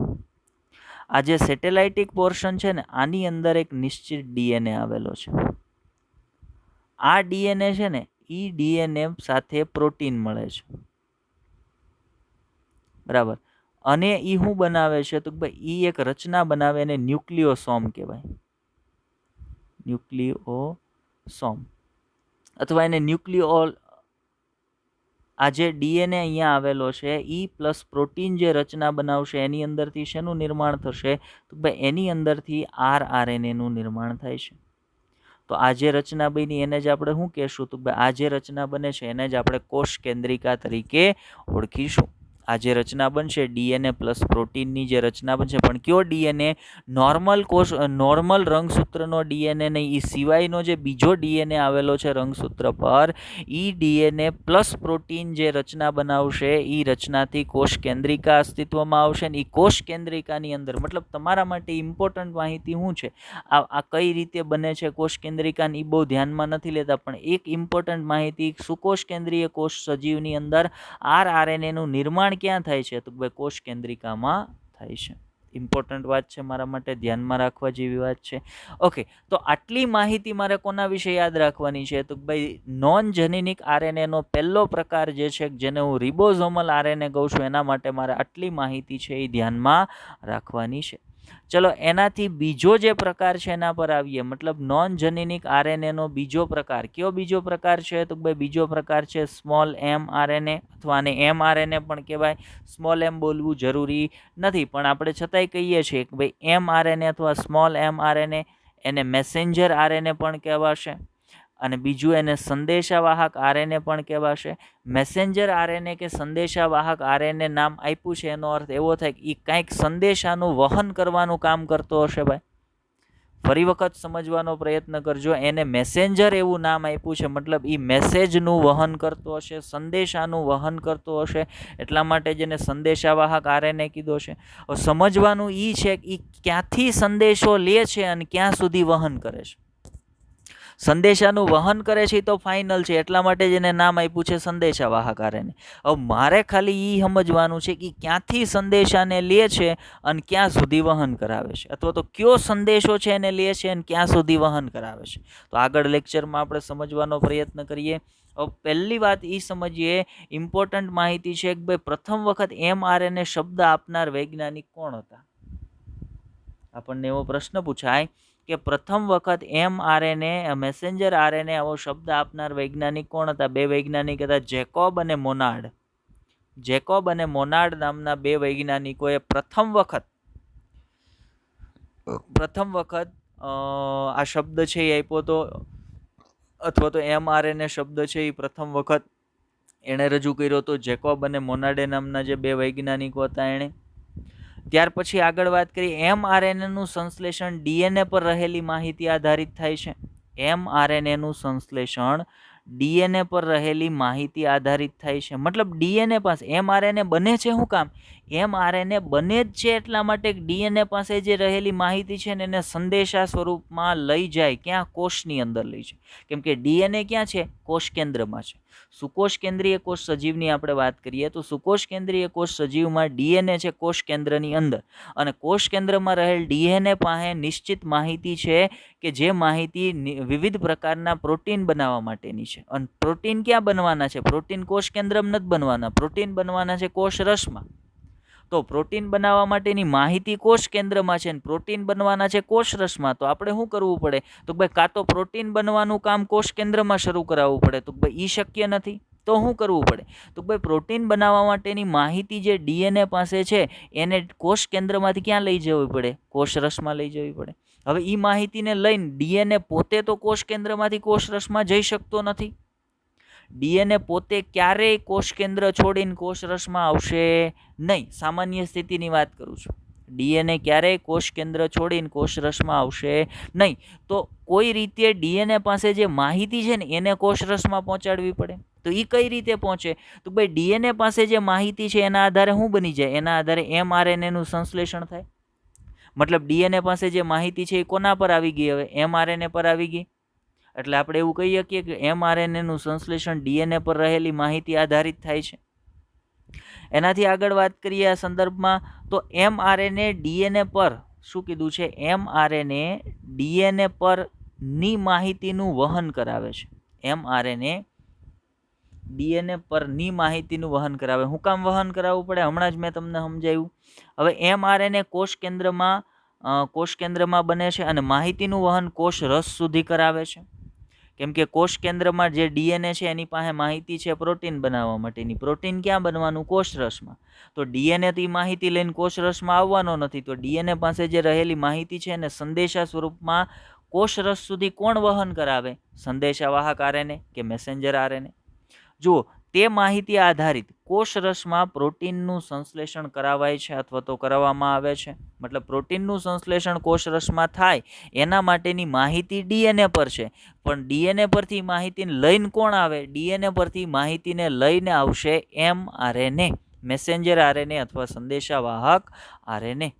S1: આ જે સેટેલાઇટિક પોર્શન છે ને આની અંદર એક નિશ્ચિત ડીએનએ આવેલો છે. આ ડીએનએ છે ને એ ડીએનએ સાથે પ્રોટીન મળે છે, બરાબર. અને એ શું બનાવે છે તો ભાઈ એ એક રચના બનાવે એને ન્યુક્લિયોસોમ કહેવાય, ન્યુક્લિયોસોમ અથવા એને ન્યુક્લિયોલ. આ જે ડીએનએ અહીંયા આવેલો છે ઈ પ્લસ પ્રોટીન જે રચના બનાવશે એની અંદરથી શેનું નિર્માણ થશે તો ભાઈ એની અંદરથી આરઆરએનએ નું નિર્માણ થાય છે. તો આ જે રચના બની એને જ આપણે શું કહેશું તો ભાઈ આ જે રચના બને છે એને જ આપણે કોષ કેન્દ્રિકા તરીકે ઓળખીશું. આ જે રચના બનશે ડીએનએ પ્લસ પ્રોટીનની જે રચના બનશે, પણ કયો ડીએનએ? નોર્મલ કોષ, નોર્મલ રંગસૂત્રનો ડીએનએ નહીં, એ સિવાયનો જે બીજો ડીએનએ આવેલો છે રંગસૂત્ર પર, એ ડીએનએ પ્લસ પ્રોટીન જે રચના બનાવશે એ રચનાથી કોષ કેન્દ્રિકા અસ્તિત્વમાં આવશે. ને એ કોષ કેન્દ્રિકાની અંદર મતલબ તમારા માટે ઇમ્પોર્ટન્ટ માહિતી શું છે, આ કઈ રીતે બને છે કોષ કેન્દ્રિકાની એ બહુ ધ્યાનમાં નથી લેતા, પણ એક ઇમ્પોર્ટન્ટ માહિતી, સુકોષ કેન્દ્રીય કોષ સજીવની અંદર આરઆરએનએ નું નિર્માણ ક્યાં થાય છે તો ભાઈ કોષ કેન્દ્રિકામાં થાય છે. ઇમ્પોર્ટન્ટ વાત છે, મારા માટે ધ્યાનમાં રાખવા જેવી વાત છે. ઓકે, તો આટલી માહિતી મારે કોના વિશે યાદ રાખવાની છે તો ભાઈ નોન જનીનિક આરએનએ નો પહેલો પ્રકાર જે છે જેને હું રિબોઝોમલ આરએનએ કહું છું, એના માટે મારે આટલી માહિતી છે એ ધ્યાનમાં રાખવાની છે. ચલો એનાથી બીજો જે પ્રકાર છે એના પર આવીએ, મતલબ નોન જનીનિક આરએનએ નો બીજો પ્રકાર. કયો બીજો પ્રકાર છે તો ભાઈ બીજો પ્રકાર છે સ્મોલ એમ આરએનએ, અથવા આને એમ આરએનએ પણ કહેવાય. સ્મોલ એમ બોલવું જરૂરી નથી, પણ આપણે છતાંય કહીએ છીએ કે ભાઈ એમ આરએનએ અથવા સ્મોલ એમ આરએનએ, એને મેસેન્જર આરએનએ પણ કહેવાશે, અને બીજું એને સંદેશાવાહક આરએનએ પણ કહેવાશે. મેસેન્જર આરએનએ કે સંદેશાવાહક આરએનએ નામ આપ્યું છે એનો અર્થ એવો થાય કે એ કંઈક સંદેશાનું વહન કરવાનું કામ કરતો હશે. ભાઈ ફરી વખત સમજવાનો પ્રયત્ન કરજો, એને મેસેન્જર એવું નામ આપ્યું છે મતલબ એ મેસેજનું વહન કરતો હશે, સંદેશાનું વહન કરતો હશે, એટલા માટે જેને સંદેશાવાહક આરએનએ કીધો છે. સમજવાનું એ છે કે એ ક્યાંથી સંદેશો લે છે અને ક્યાં સુધી વહન કરે છે. સંદેશાનું વહન કરે છે તો ફાઇનલ છે, એટલા માટે જ એને નામ આપ્યું છે સંદેશાવાહક આરએનએ. હવે મારે ખાલી એ સમજવાનું છે કે ક્યાંથી સંદેશાને લે છે અને ક્યાં સુધી વહન કરાવે છે, અથવા તો કયો સંદેશો છે એને લે છે અને ક્યાં સુધી વહન કરાવે છે. તો આગળ લેક્ચરમાં આપણે સમજવાનો પ્રયત્ન કરીએ. પહેલી વાત એ સમજીએ, ઇમ્પોર્ટન્ટ માહિતી છે કે ભાઈ પ્રથમ વખત એમઆરએનએ શબ્દ આપનાર વૈજ્ઞાનિક કોણ હતા? આપણને એવો પ્રશ્ન પૂછાય કે પ્રથમ વખત એમઆરએનએ મેસેન્જર આરએનએ આવો શબ્દ આપનાર વૈજ્ઞાનિક કોણ હતા? બે વૈજ્ઞાનિક હતા, જેકોબ અને મોનાર્ડ. જેકોબ અને મોનાર્ડ નામના બે વૈજ્ઞાનિકોએ પ્રથમ વખત આ શબ્દ છે એ આપ્યો હતો, અથવા તો એમઆરએનએ શબ્દ છે એ પ્રથમ વખત એણે રજૂ કર્યો હતો. જેકોબ અને મોનાર્ડે નામના જે બે વૈજ્ઞાનિકો હતા એણે. ત્યાર પછી આગળ વાત કરી, એમઆરએનએ નું સંશ્લેષણ ડીએનએ પર રહેલી માહિતી આધારિત થાય છે. એમઆરએનએ નું સંશ્લેષણ ડીએનએ પર રહેલી માહિતી આધારિત થાય છે. મતલબ ડીએનએ પાસે એમઆરએનએ બને છે શું કામ? એમઆરએનએ બને જ છે એટલા માટે ડીએનએ પાસે જે રહેલી માહિતી છે ને એને સંદેશા સ્વરૂપમાં લઈ જાય. ક્યાં? કોષની અંદર લઈ જાય. કેમ કે ડીએનએ ક્યાં છે? કોષ કેન્દ્રમાં છે. સુકોષ કેન્દ્રીય કોષ સજીવની આપણે વાત કરીએ તો સુકોષ કેન્દ્રીય કોષ સજીવમાં ડીએનએ છે કોષ કેન્દ્રની અંદર, અને કોષ કેન્દ્રમાં રહેલ ડીએનએ પાસે નિશ્ચિત માહિતી છે કે જે માહિતી વિવિધ પ્રકારના પ્રોટીન બનાવવા માટેની છે. અને પ્રોટીન ક્યાં બનવાના છે? પ્રોટીન કોષ કેન્દ્રમાં નથી બનવાના, પ્રોટીન બનવાના છે કોષ રસમાં. તો પ્રોટીન બનાવવા માટેની માહિતી કોષ કેન્દ્રમાં છે, પ્રોટીન બનવાના છે કોષ રસમાં. તો આપણે શું કરવું પડે તો ભાઈ કાં તો પ્રોટીન બનવાનું કામ કોષ કેન્દ્રમાં શરૂ કરાવવું પડે, તો ભાઈ એ શક્ય નથી. તો શું કરવું પડે તો ભાઈ પ્રોટીન બનાવવા માટેની માહિતી જે ડીએનએ પાસે છે એને કોષ કેન્દ્રમાંથી ક્યાં લઈ જવી પડે? કોષ રસમાં લઈ જવી પડે. હવે એ માહિતીને લઈને ડીએનએ પોતે તો કોષ કેન્દ્રમાંથી કોષ રસમાં જઈ શકતો નથી. ડીએનએ પોતે ક્યારેય કોષ કેન્દ્ર છોડીને કોષરસમાં આવશે નહીં. સામાન્ય સ્થિતિની વાત કરું છું. ડીએનએ ક્યારેય કોષ કેન્દ્ર છોડીને કોષરસમાં આવશે નહીં. તો કોઈ રીતે ડીએનએ પાસે જે માહિતી છે ને એને કોષરસમાં પહોંચાડવી પડે. તો એ કઈ રીતે પહોંચે? તો ભાઈ ડીએનએ પાસે જે માહિતી છે એના આધારે શું બની જાય? એના આધારે એમઆરએનએનું સંશ્લેષણ થાય. મતલબ ડીએનએ પાસે જે માહિતી છે એ કોના પર આવી ગઈ? હવે એમઆરએનએ પર આવી ગઈ. એટલે આપણે એવું કહી શકીએ કે એમઆરએનએનું સંશ્લેષણ ડીએનએ પર રહેલી માહિતી આધારિત થાય છે. એનાથી આગળ વાત કરીએ આ સંદર્ભમાં, તો એમઆરએનએ ડીએનએ પર શું કીધું છે? એમઆરએનએ ડીએનએ પરની માહિતીનું વહન કરાવે છે. એમઆરએનએ ડીએનએ પરની માહિતીનું વહન કરાવે. શું કામ વહન કરાવવું પડે? હમણાં જ મેં તમને સમજાવ્યું. હવે એમઆરએનએ કોષ કેન્દ્રમાં બને છે અને માહિતીનું વહન કોષ રસ સુધી કરાવે છે. કેમ કે કોષ કેન્દ્રમાં જે ડીએનએ છે એની પાસે માહિતી છે પ્રોટીન બનાવવા માટેની. પ્રોટીન ક્યાં બનવાનું? કોષરસમાં. તો ડીએનએથી માહિતી લઈને કોષરસમાં આવવાનો નથી. તો ડીએનએ પાસે જે રહેલી માહિતી છે એને સંદેશા સ્વરૂપમાં કોષરસ સુધી કોણ વહન કરાવે? સંદેશાવાહક આરએનએ કે મેસેન્જર આરએનએ. જુઓ, તે માહિતી આધારિત કોષરસમાં પ્રોટીનનું સંશ્લેષણ કરાવાય છે અથવા તો કરાવવામાં આવે છે. મતલબ પ્રોટીનનું સંશ્લેષણ કોષરસમાં થાય એના માટેની માહિતી ડીએનએ પર છે. પણ ડીએનએ પરથી માહિતીને લઈને કોણ આવે? ડીએનએ પરથી માહિતીને લઈને આવશે એમઆરએનએ, મેસેન્જર આરએનએ અથવા સંદેશાવાહક આરએનએ.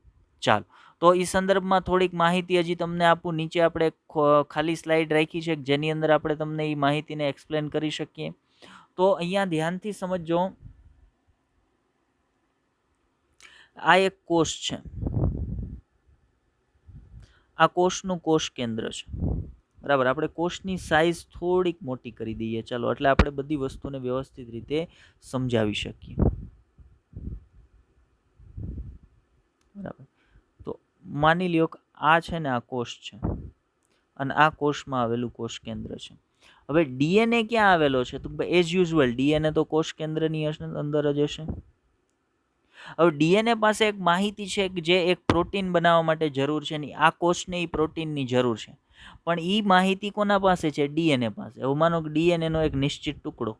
S1: ચાલો, તો એ સંદર્ભમાં થોડીક માહિતી હજી તમને આપું. નીચે આપણે ખાલી સ્લાઇડ રાખી છે જેની અંદર આપણે તમને એ માહિતીને એક્સપ્લેન કરી શકીએ. તો અહીંયા ધ્યાનથી સમજો. આ એક કોષ છે. આ કોષનું કોષ કેન્દ્ર છે. બરાબર. આપણે કોષની સાઇઝ થોડીક મોટી કરી દઈએ ચાલો, એટલે આપણે બધી વસ્તુને વ્યવસ્થિત રીતે સમજાવી શકીએ. બરાબર. તો માની લ્યો કે આ છે ને આ કોષ છે અને આ કોષમાં આવેલું કોષ કેન્દ્ર છે. હવે ડીએનએ ક્યાં આવેલો છે? તો એઝ યુઝ્યુઅલ ડીએનએ તો કોષ કેન્દ્રની અંદર જ હશે. હવે ડીએનએ પાસે એક માહિતી છે કે જે એક પ્રોટીન બનાવવા માટે જરૂર છે ને આ કોષને એ પ્રોટીનની જરૂર છે. પણ એ માહિતી કોના પાસે છે? ડીએનએ પાસે. હવે માનો કે ડીએનએનો એક નિશ્ચિત ટુકડો,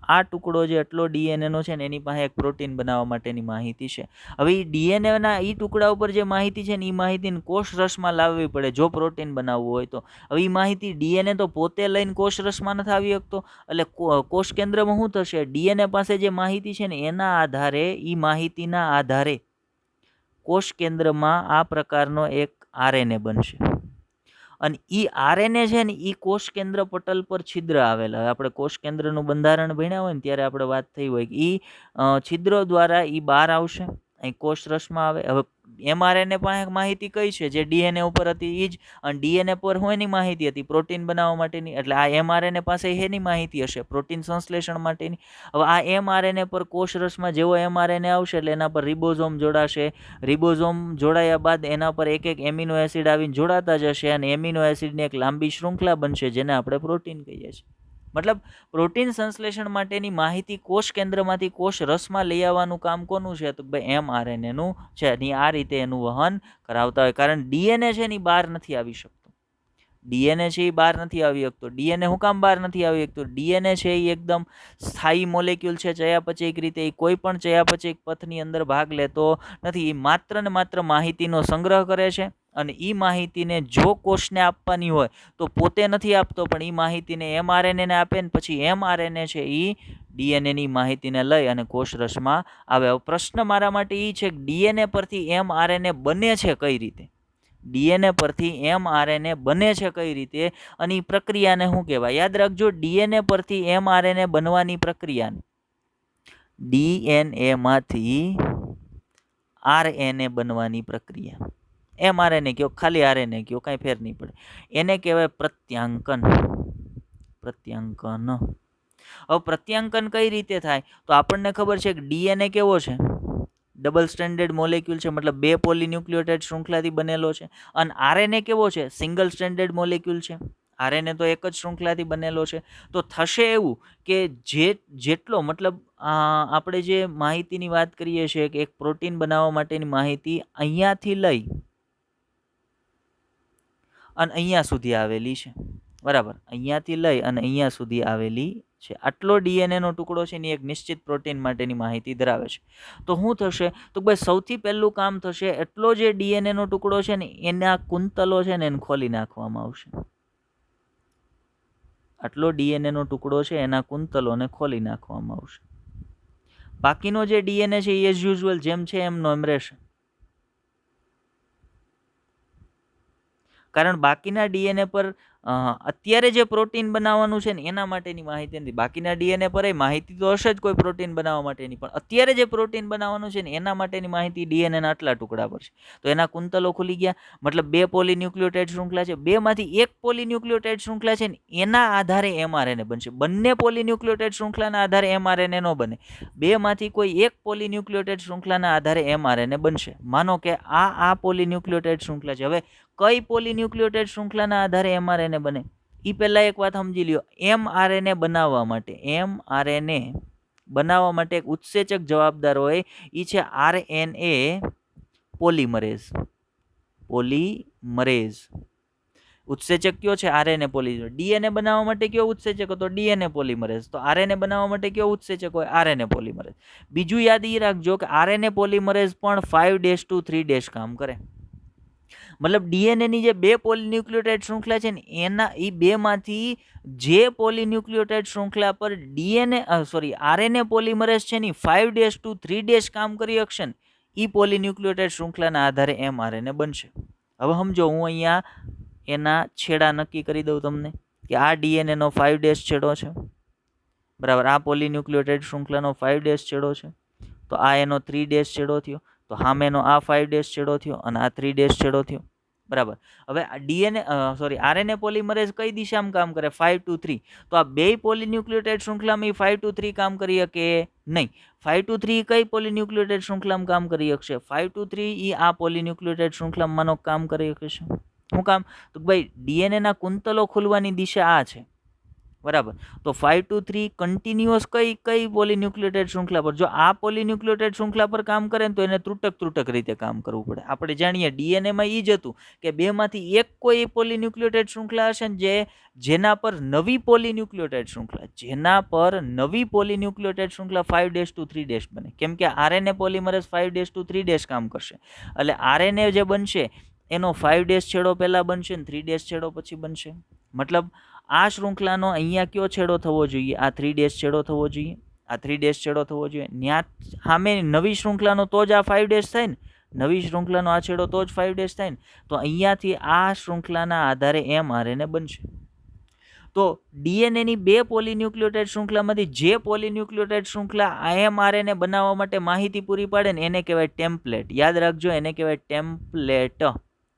S1: આ ટુકડો જે એટલો ડીએનએનો છે ને એની પાસે એક પ્રોટીન બનાવવા માટેની માહિતી છે. હવે એ ડીએનએના એ ટુકડા ઉપર જે માહિતી છે ને એ માહિતીને કોષરસમાં લાવવી પડે જો પ્રોટીન બનાવવું હોય તો. હવે એ માહિતી ડીએનએ તો પોતે લઈને કોષરસમાં નથી આવી શકતો. એટલે કોષ કેન્દ્રમાં શું થશે? ડીએનએ પાસે જે માહિતી છે ને એના આધારે, એ માહિતીના આધારે કોષ કેન્દ્રમાં આ પ્રકારનો એક આરએનએ બનશે. અને એ આરએનએ છે ને એ કોષ કેન્દ્ર પટલ પર છિદ્ર આવેલા હોય. આપણે કોષ કેન્દ્રનું બંધારણ ભણ્યા હોય ને ત્યારે આપણે વાત થઈ હોય કે એ છિદ્રો દ્વારા એ બહાર આવશે, અહીં કોષરસમાં આવે. હવે એમઆરએનએ પાસે માહિતી કઈ છે? જે ડીએનએ ઉપર હતી એ જ. અને ડીએનએ પર એની માહિતી હતી પ્રોટીન બનાવવા માટેની. એટલે આ એમઆરએનએ પાસે એની માહિતી હશે પ્રોટીન સંશ્લેષણ માટેની. હવે આ એમઆરએનએ પર કોષરસમાં જેવો એમઆરએનએ આવશે એટલે એના પર રિબોઝોમ જોડાશે. રિબોઝોમ જોડાયા બાદ એના પર એક એક એમિનો એસિડ આવીને જોડાતા જશે અને એમિનો એસિડની એક લાંબી શૃંખલા બનશે જેને આપણે પ્રોટીન કહીએ છીએ. મતલબ પ્રોટીન સંશ્લેષણ માટેની માહિતી કોષ કેન્દ્રમાંથી કોષ રસમાં લઈ આવવાનું કામ કોનું છે? તો ભાઈ એમઆરએનએનું છે. અને આ રીતે એનું વહન કરાવતા હોય. કારણ ડીએનએ છે ને બહાર નથી આવી શકતો. ડીએનએ છે એ બહાર નથી આવી શકતો. ડીએનએ શું કામ બહાર નથી આવી શકતો? ડીએનએ છે એ એકદમ સ્થાયી મોલેક્યુલ છે. ચયાપચયિક રીતે એ કોઈ પણ ચયાપચયિક પથની અંદર ભાગ લેતો નથી. એ માત્ર ને માત્ર માહિતીનો સંગ્રહ કરે છે અને એ માહિતીને જો કોષને આપવાની હોય તો પોતે નથી આપતો, પણ એ માહિતીને એમઆરએનએને આપે ને પછી એમઆરએનએ છે એ ડીએનએની માહિતીને લઈ અને કોષરસમાં આવે. હવે પ્રશ્ન મારા માટે એ છે કે ડીએનએ પરથી એમઆરએનએ બને છે કઈ રીતે? ડીએનએ પરથી એમઆરએનએ બને છે કઈ રીતે અને એ પ્રક્રિયાને શું કહેવાય? યાદ રાખજો, ડીએનએ પરથી એમઆરએનએ બનવાની પ્રક્રિયાને ડીએનએમાંથી આરએનએ બનવાની પ્રક્રિયા, એમઆરએનએ કયો ખાલી આરએનએ કયો કાંઈ ફેર નહીં પડે, એને કહેવાય પ્રત્યાંકન. પ્રત્યાંકન. હવે પ્રત્યાંકન કઈ રીતે થાય? તો આપણને ખબર છે કે ડીએનએ કેવો છે? ડબલ સ્ટ્રેન્ડેડ મોલેક્યુલ છે. મતલબ 2 પોલીન્યુક્લિયોટાઇડ શૃંખલાથી બનેલો છે. અને આરએનએ કેવો છે? સિંગલ સ્ટ્રેન્ડેડ મોલેક્યુલ છે. આરએનએ તો એક જ શૃંખલાથી બનેલો છે. તો થશે એવું કે જેટલો મતલબ આપણે જે માહિતીની વાત કરીએ છીએ કે એક પ્રોટીન બનાવવા માટેની માહિતી અહીંયાથી લઈ અને અહીંયા સુધી આવેલી છે. બરાબર, અહીંયાથી લઈ અને અહીંયા સુધી આવેલી છે. આટલો ડીએનએ નો ટુકડો છે ને એક નિશ્ચિત પ્રોટીન માટેની માહિતી ધરાવે છે. તો શું થશે? તો ભાઈ સૌથી પહેલું કામ થશે, એટલો જે ડીએનએ નો ટુકડો છે ને એના કુંતલો છે ને એને ખોલી નાખવામાં આવશે. આટલો ડીએનએ નો ટુકડો છે એના કુંતલોને ખોલી નાખવામાં આવશે. બાકીનો જે ડીએનએ છે એ એઝ યુઝ્યુઅલ જેમ છે એમનો એમ રહેશે. કારણ બાકીના ડીએનએ પર અત્યારે જે પ્રોટીન બનાવવાનું છે ને એના માટેની માહિતી નથી. બાકીના ડીએનએ પર માહિતી તો હશે જ કોઈ પ્રોટીન બનાવવા માટેની, પણ અત્યારે જે પ્રોટીન બનાવવાનું છે ને એના માટેની માહિતી ડીએનએના આટલા ટુકડા પર છે. તો એના કુંતલો ખુલી ગયા, મતલબ 2 પોલીન્યુક્લિયોટાઇડ શૃંખલા છે, 2 માંથી 1 પોલીન્યુક્લિયોટાઇડ શૃંખલા છે ને એના આધારે એમઆરએનએ બનશે. બંને પોલીન્યુક્લિયોટાઇડ શૃંખલાના આધારે એમઆરએનએ ન બને. 2 માંથી કોઈ 1 પોલીન્યુક્લિયોટાઇડ શૃંખલાના આધારે એમઆરએનએ બનશે. માનો કે આ પોલીન્યુક્લિયોટાઇડ શૃંખલા છે. હવે કઈ પોલીન્યુક્લિયોટાઇડ શૃંખલાના આધારે એમઆરએનએ બને એ પહેલા એક વાત સમજી લ્યો. એમઆરએનએ બનાવવા માટે એક ઉત્સેચક જવાબદાર હોય, એ છે આરએનએ પોલિમરેઝ. ઉત્સેચક કયો છે? RNA polymerase. ડીએનએ બનાવવા માટે કયો ઉત્સેચક હતો? DNA polymerase. તો આરએનએ બનાવવા માટે કયો ઉત્સેચક હોય? RNA polymerase. બીજું યાદ એ રાખજો કે આરએનએ પોલિમરેઝ પણ 5' કામ કરે. મતલબ ડીએનએ ની જે 2 પોલીન્યુક્લિયોટાઇડ શૃંખલા છે ને એના એ 2 માંથી જે પોલીન્યુક્લિયોટાઇડ શૃંખલા પર આરએનએ પોલિમરેઝ છે ને 5' કામ કરી શકશે ને એ પોલીન્યુક્લિયોટાઇડ શૃંખલાના આધારે એમઆરએનએ બનશે. હવે સમજો, હું અહીંયા એના છેડા નક્કી કરી દઉં તમને કે આ ડીએનએ નો 5' છેડો છે, બરાબર. આ પોલીન્યુક્લિયોટાઇડ શૃંખલાનો 5' છેડો છે, તો આ એનો 3' છેડો થયો. તો સામેનો આ 5' છેડો થયો અને આ 3' છેડો થયો, બરાબર. હવે આરએનએ પોલિમરેઝ કઈ દિશામાં કામ કરે? 5 to 3. તો આ 2 પોલીન્યુક્લિયોટાઇડ શૃંખલામાં 5 to 3 કામ કરી શકે નહીં. 5 to 3 કઈ પોલીન્યુક્લિયોટાઇડ શૃંખલામાં કામ કરી શકશે? 5 to 3 એ આ પોલીન્યુક્લિયોટાઇડ શૃંખલામાં કામ કરી શકશે. શું કામ? તો ભાઈ ડીએનએ ના કુંતલો ખુલવાની દિશા આ છે, બરાબર. તો 5 to 3 કન્ટિન્યુઅસ કઈ પોલીન્યુક્લિયોટાઇડ શૃંખલા પર? જો આ પોલીન્યુક્લિયોટાઇડ શૃંખલા પર કામ કરે ને તો એને ત્રુટક રીતે કામ કરવું પડે. આપણે જાણીએ ડીએનએમાં એ જ હતું કે 2 માંથી એક કોઈ પોલીન્યુક્લિયોટાઇડ શૃંખલા હશે ને જેના પર નવી પોલીન્યુક્લિયોટાઇડ શૃંખલા 5' to 3' બને. કેમ કે આરએનએ પોલિમરેઝ 5' to 3' કામ કરશે. એટલે આરએનએ જે બનશે એનો 5' છેડો પહેલા બનશે ને 3' છેડો પછી બનશે. મતલબ આ શૃંખલાનો અહીંયા કયો છેડો થવો જોઈએ? આ 3' છેડો થવો જોઈએ. આ 3' છેડો થવો જોઈએ. ત્યાં સામે નવી શૃંખલાનો તો જ આ 5' થાય ને. નવી શૃંખલાનો આ છેડો તો જ 5' થાય ને. તો અહીંયાથી આ શૃંખલાના આધારે એમઆરએનએ બનશે. તો ડીએનએની 2 પોલીન્યુક્લિયોટાઇડ શૃંખલામાંથી જે પોલીન્યુક્લિયોટાઇડ શૃંખલા એમઆરએનએ બનાવવા માટે માહિતી પૂરી પાડે ને એને કહેવાય ટેમ્પલેટ. યાદ રાખજો, એને કહેવાય ટેમ્પલેટ.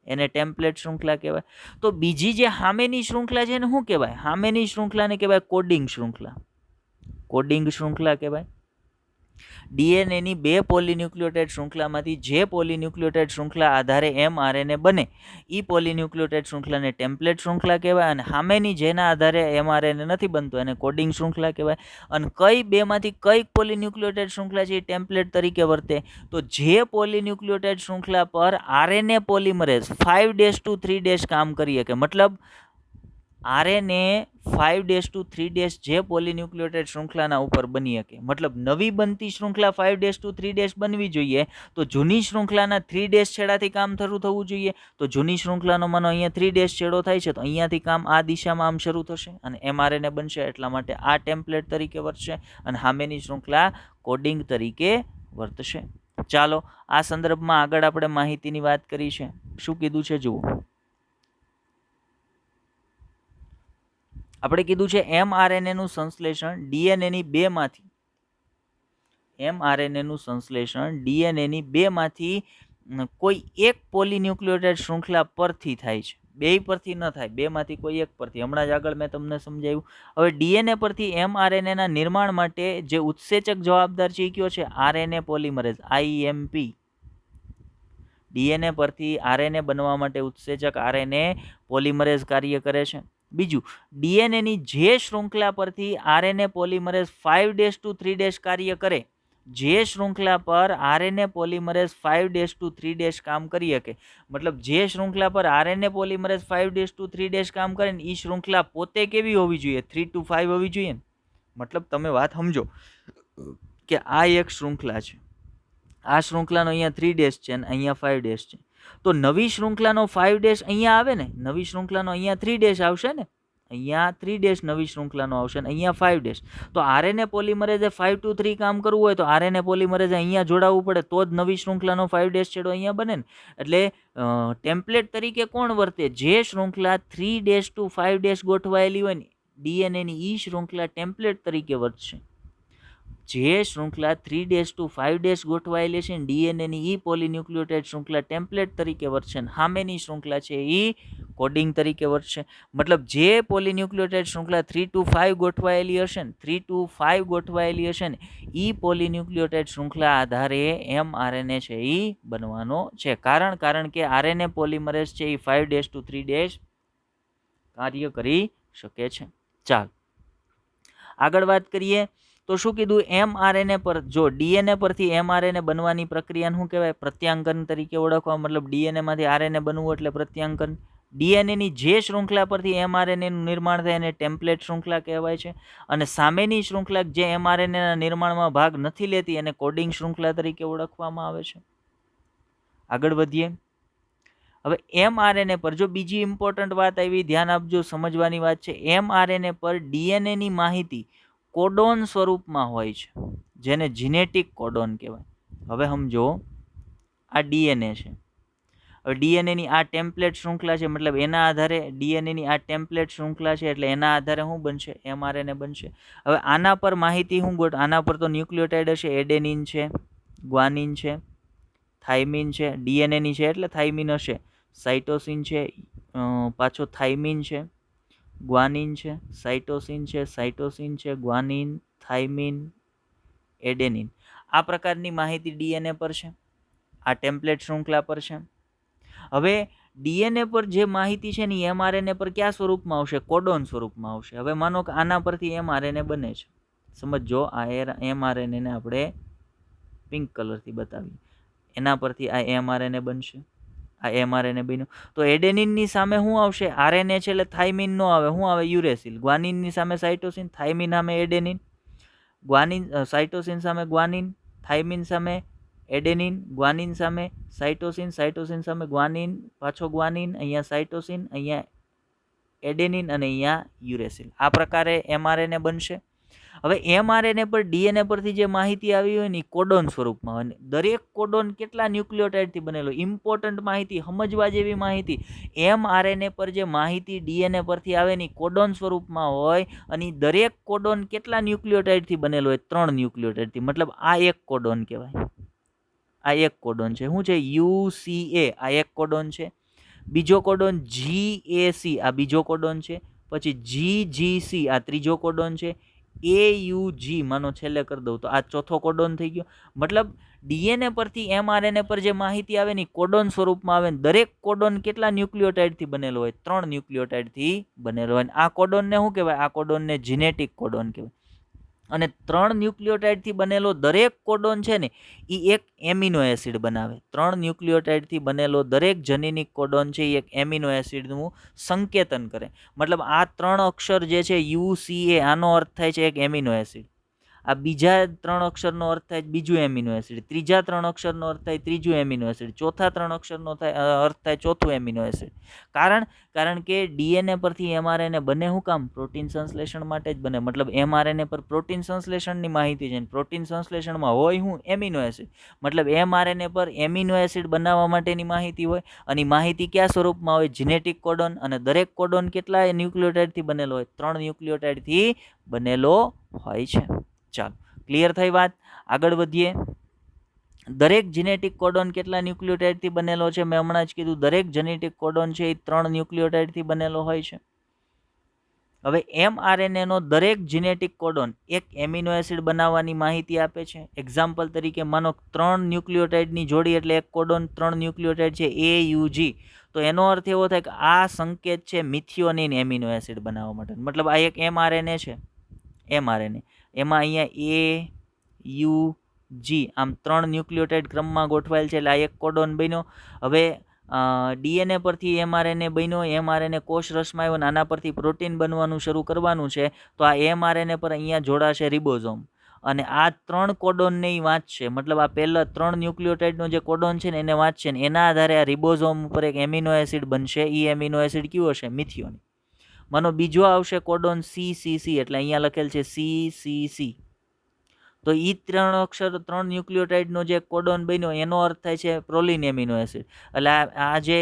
S1: એને ટેમ્પલેટ શૃંખલા કહેવાય. તો બીજી જે સામેની શૃંખલા છે એને શું કહેવાય? સામેની શૃંખલાને કહેવાય કોડિંગ શૃંખલા. કોડિંગ શૃંખલા કહેવાય. ડીએનએની 2 પોલીન્યુક્લિયોટાઇડ શૃંખલામાંથી જે પોલીન્યુક્લિયોટાઇડ શૃંખલા આધારે એમઆરએનએ બને એ પોલીન્યુક્લિયોટાઇડ શૃંખલાને ટેમ્પલેટ શૃંખલા કહેવાય. અને સામેની જેના આધારે એમઆરએનએ નથી બનતો એને કોડિંગ શૃંખલા કહેવાય. અને કઈ 2 માંથી કઈ પોલીન્યુક્લિયોટાઇડ શૃંખલા છે એ ટેમ્પલેટ તરીકે વર્તે? તો જે પોલીન્યુક્લિયોટાઇડ શૃંખલા પર આરએનએ પોલિમરેઝ 5' to 3' કામ કરી શકે. મતલબ આરએનએ 5' to 3' જે પોલીન્યુક્લિયોટાઇડ શૃંખલાના ઉપર બની શકે. મતલબ નવી બનતી શૃંખલા 5' to 3' બનવી જોઈએ તો જૂની શૃંખલાના 3' છેડાથી કામ શરૂ થવું જોઈએ. તો જૂની શૃંખલાનો માનો અહીંયા 3' છેડો થાય છે તો અહીંયાથી કામ આ દિશામાં આમ શરૂ થશે અને એમઆરએનએ બનશે. એટલા માટે આ ટેમ્પલેટ તરીકે વર્તશે અને સામેની શૃંખલા કોડિંગ તરીકે વર્તશે. ચાલો આ સંદર્ભમાં આગળ આપણે માહિતીની વાત કરી છે. શું કીધું છે જુઓ. આપણે કીધું છે એમઆરએનએ નું સંશ્લેષણ ડીએનએની 2 માંથી કોઈ એક પોલીન્યુક્લિયોટાઇડ શૃંખલા પરથી થાય છે. 2 પરથી ન થાય, 2 માંથી કોઈ એક પરથી. હમણાં જ આગળ મેં તમને સમજાવ્યું. હવે ડીએનએ પરથી એમઆરએનએ ના નિર્માણ માટે જે ઉત્સેચક જવાબદાર છે એ કયો છે? RNA polymerase, IMP. ડીએનએ પરથી આરએનએ બનવા માટે ઉત્સેચક આરએનએ પોલિમરેઝ કાર્ય કરે છે. બીજું, ડીએનએની જે શૃંખલા પરથી આરએનએ પોલિમરેઝ 5' to 3' કાર્ય કરે, જે શૃંખલા પર આરએનએ પોલિમરેઝ 5' કામ કરી શકે, મતલબ જે શૃંખલા પર આરએનએ પોલિમરેઝ 5' કામ કરે ને એ શૃંખલા પોતે કેવી હોવી જોઈએ? 3 to 5 હોવી જોઈએ ને. મતલબ તમે વાત સમજો કે આ એક શૃંખલા છે, આ શૃંખલાનો અહીંયા 3' છે અને અહીંયા 5' છે. તો નવી શૃંખલાનો 5' અહીંયા આવે ને, નવી શૃંખલાનો અહીંયા 3' આવશે ને, અહીંયા 3' નવી શૃંખલાનો આવશે ને અહીંયા 5'. તો આરએનએ પોલિમરેઝે 5 to 3 કામ કરવું હોય તો આરએનએ પોલિમરેઝે અહીંયા જોડાવવું પડે, તો જ નવી શૃંખલાનો 5' છેડો અહીંયા બને ને. એટલે ટેમ્પલેટ તરીકે કોણ વર્તે? જે શૃંખલા 3' to 5' ગોઠવાયેલી હોય ને ડીએનએની ઈ શૃંખલા ટેમ્પલેટ તરીકે વર્તશે. જે શૃંખલા 3' to 5' ગોઠવાયેલી છે ડીએનએની ઈ પોલીન્યુક્લિયોટાઇડ શૃંખલા ટેમ્પલેટ તરીકે વર્તશે. સામેની શૃંખલા છે ઈ કોડિંગ તરીકે વર્તશે. મતલબ જે પોલીન્યુક્લિયોટાઇડ શૃંખલા 3 to 5 ગોઠવાયેલી હશે ને, 3 to 5 ગોઠવાયેલી હશે ને, ઈ પોલીન્યુક્લિયોટાઇડ શૃંખલા આધારે mRNA છે ઈ બનવાનો છે. કારણ કે આરએનએ પોલિમરેઝ છે ઈ 5' to 3' કાર્ય કરી શકે છે. ચાલ આગળ વાત કરીએ તો શું કીધું? mRNA પર, જો ડીએનએ પરથી mRNA બનવાની પ્રક્રિયાને શું કહેવાય? પ્રત્યાંકન તરીકે ઓળખવા. મતલબ ડીએનએ માંથી આરએનએ બનવું એટલે પ્રત્યાંકન. ડીએનએની જે શૃંખલા પરથી mRNAનું નિર્માણ થાય એને ટેમ્પલેટ શૃંખલા કહેવાય છે. અને સામેની શૃંખલા જે mRNAના નિર્માણમાં ભાગ નથી લેતી એને કોડિંગ શૃંખલા તરીકે ઓળખવામાં આવે છે. આગળ વધીએ. હવે mRNA પર જો બીજી ઇમ્પોર્ટન્ટ વાત આવી, ધ્યાન આપજો, સમજવાની વાત છે. mRNA પર ડીએનએની માહિતી કોડોન સ્વરૂપમાં હોય છે, જેને જીનેટિક કોડોન કહેવાય. હવે સમજો, આ ડીએનએ છે. હવે ડીએનએની આ ટેમ્પલેટ શૃંખલા છે, મતલબ એના આધારે ડીએનએની આ ટેમ્પલેટ શૃંખલા છે એટલે એના આધારે શું બનશે? mRNA બનશે. હવે આના પર માહિતી શું આના પર તો ન્યુક્લિયોટાઇડ હશે, એડેનિન છે, ગ્વાનિન છે, થાઇમિન છે. ડીએનએની છે એટલે થાઇમિન હશે. સાઇટોસિન છે, પાછો થાઇમિન છે, ગ્વાનિન છે, સાઇટોસિન છે, ગ્વાનિન, થાઇમિન, એડેનિન. આ પ્રકારની માહિતી ડીએનએ પર છે, આ ટેમ્પલેટ શૃંખલા પર છે. હવે ડીએનએ પર જે માહિતી છે ને mRNA પર કયા સ્વરૂપમાં આવશે? કોડોન સ્વરૂપમાં આવશે. હવે માનો કે આના પરથી mRNA બને છે, સમજો આ mRNA ને આપણે પિંક કલરથી બતાવીએ, એના પરથી આ mRNA બનશે. આ mRNA બન્યું તો એડેનિનની સામે શું આવશે? આરએનએ છે એટલે થાઇમિન નો આવે, શું આવે? યુરેસિલ. ગ્વાનિનની સામે સાઇટોસિન, થાઇમિન સામે એડેનિન, ગ્વાનિન, સાઇટોસિન સામે ગ્વાનિન, થાઇમિન સામે એડેનિન, ગ્વાનિન સામે સાઇટોસિન, સાઇટોસિન સામે ગ્વાનિન, પાછો ગ્વાનિન, અહીંયા સાઇટોસિન, અહીંયા એડેનિન અને અહીંયા યુરેસિલ. આ પ્રકારે mRNA બનશે. હવે mRNA પર ડીએનએ પરથી જે માહિતી આવી હોય ને કોડોન સ્વરૂપમાં હોય. દરેક કોડોન કેટલા ન્યુક્લિયોટાઇડથી બનેલો? ઇમ્પોર્ટન્ટ માહિતી, સમજવા જેવી માહિતી. mRNA પર જે માહિતી ડીએનએ પરથી આવે ને કોડોન સ્વરૂપમાં હોય અને દરેક કોડોન કેટલા ન્યુક્લિયોટાઇડથી બનેલો હોય? 3 ન્યુક્લિયોટાઇડથી. મતલબ આ એક કોડોન કહેવાય. આ એક કોડોન છે. શું છે? UCA આ એક કોડોન છે. બીજો કોડોન GAC આ બીજો કોડોન છે. પછી GGC આ ત્રીજો કોડોન છે. AUG માનો છેલ્લે કરી દઉં તો આ ચોથો કોડોન થઈ ગયો. મતલબ ડીએનએ પરથી mRNA પર જે માહિતી આવે ને કોડોન સ્વરૂપમાં આવે. દરેક કોડોન કેટલા ન્યુક્લિયોટાઇડથી બનેલો હોય? 3 ન્યુક્લિયોટાઇડથી બનેલો હોય. આ કોડોનને શું કહેવાય? આ કોડોનને જીનેટિક કોડોન કહેવાય. અને 3 ન્યુક્લિયોટાઇડથી બનેલો દરેક કોડોન છે ને એ એક એમિનો એસિડ બનાવે. 3 ન્યુક્લિયોટાઇડથી બનેલો દરેક જનીનિક કોડોન છે એ એક એમિનો એસિડનું સંકેતન કરે. મતલબ આ 3 અક્ષર જે છે UCA આનો અર્થ થાય છે એક એમિનો એસિડ. આ બીજા 3 અક્ષરનો અર્થ થાય બીજું એમિનો એસિડ. ત્રીજા 3 અક્ષરનો અર્થ થાય ત્રીજું એમિનો એસિડ. ચોથા 3 અક્ષરનો અર્થ થાય ચોથું એમિનો એસિડ. કારણ કે ડીએનએ પરથી mRNA બને શું કામ? પ્રોટીન સંશ્લેષણ માટે જ બને. મતલબ mRNA પર પ્રોટીન સંશ્લેષણની માહિતી છે. પ્રોટીન સંશ્લેષણમાં હોય શું? Amino acid. મતલબ mRNA પર એમિનો એસિડ બનાવવા માટેની માહિતી હોય. અને માહિતી કયા સ્વરૂપમાં હોય? Genetic codon. અને દરેક કોડોન કેટલા ન્યુક્લિયોટાઇડથી બનેલો હોય? 3 ન્યુક્લિયોટાઇડથી બનેલો હોય છે. ચાલો, ક્લિયર થઈ વાત? આગળ વધીએ. દરેક જીનેટિક કોડોન કેટલા ન્યુક્લિયોટાઇડથી બનેલો છે? મેં હમણાં જ કીધું દરેક જેનેટિક કોડોન છે એ 3 ન્યુક્લિયોટાઇડથી બનેલો હોય છે. હવે mRNA નો દરેક જીનેટિક કોડોન એક એમિનો એસિડ બનાવવાની માહિતી આપે છે. એક્ઝામ્પલ તરીકે માનો 3 ન્યુક્લિયોટાઇડની જોડી એટલે એક કોડોન 3 ન્યુક્લિયોટાઇડ છે AUG. તો એનો અર્થ એવો થાય કે આ સંકેત છે મિથિયોનિન એમિનો એસિડ બનાવવા માટે. મતલબ આ એક mRNA છે. mRNA એમાં અહીંયા જી. આમ 3 ન્યુક્લિયોટાઇડ ક્રમમાં ગોઠવાયેલ છે એટલે આ એક કોડોન બન્યો. હવે ડીએનએ પરથી એમઆરએનએ બન્યો, એમઆરએનએ કોષ રસમાં આવ્યો, આના પરથી પ્રોટીન બનવાનું શરૂ કરવાનું છે. તો આ એમઆરએનએ પર અહીંયા જોડાશે રિબોઝોમ, અને આ 3 કોડોનને વાંચશે. મતલબ આ પહેલા 3 ન્યુક્લિયોટાઇડનો જે કોડોન છે ને એને વાંચશે, ને એના આધારે આ રિબોઝોમ ઉપર એક એમિનો એસિડ બનશે. એ એમિનો એસિડ કયો હશે? મિથિયોનિન. માનો બીજો આવશે કોડોન CCC, એટલે અહીંયા લખેલ છે CCC. તો એ 3 ન્યુક્લિયોટાઇડનો જે કોડોન બન્યો એનો અર્થ થાય છે પ્રોલિન એમિનો એસિડ. એટલે આ જે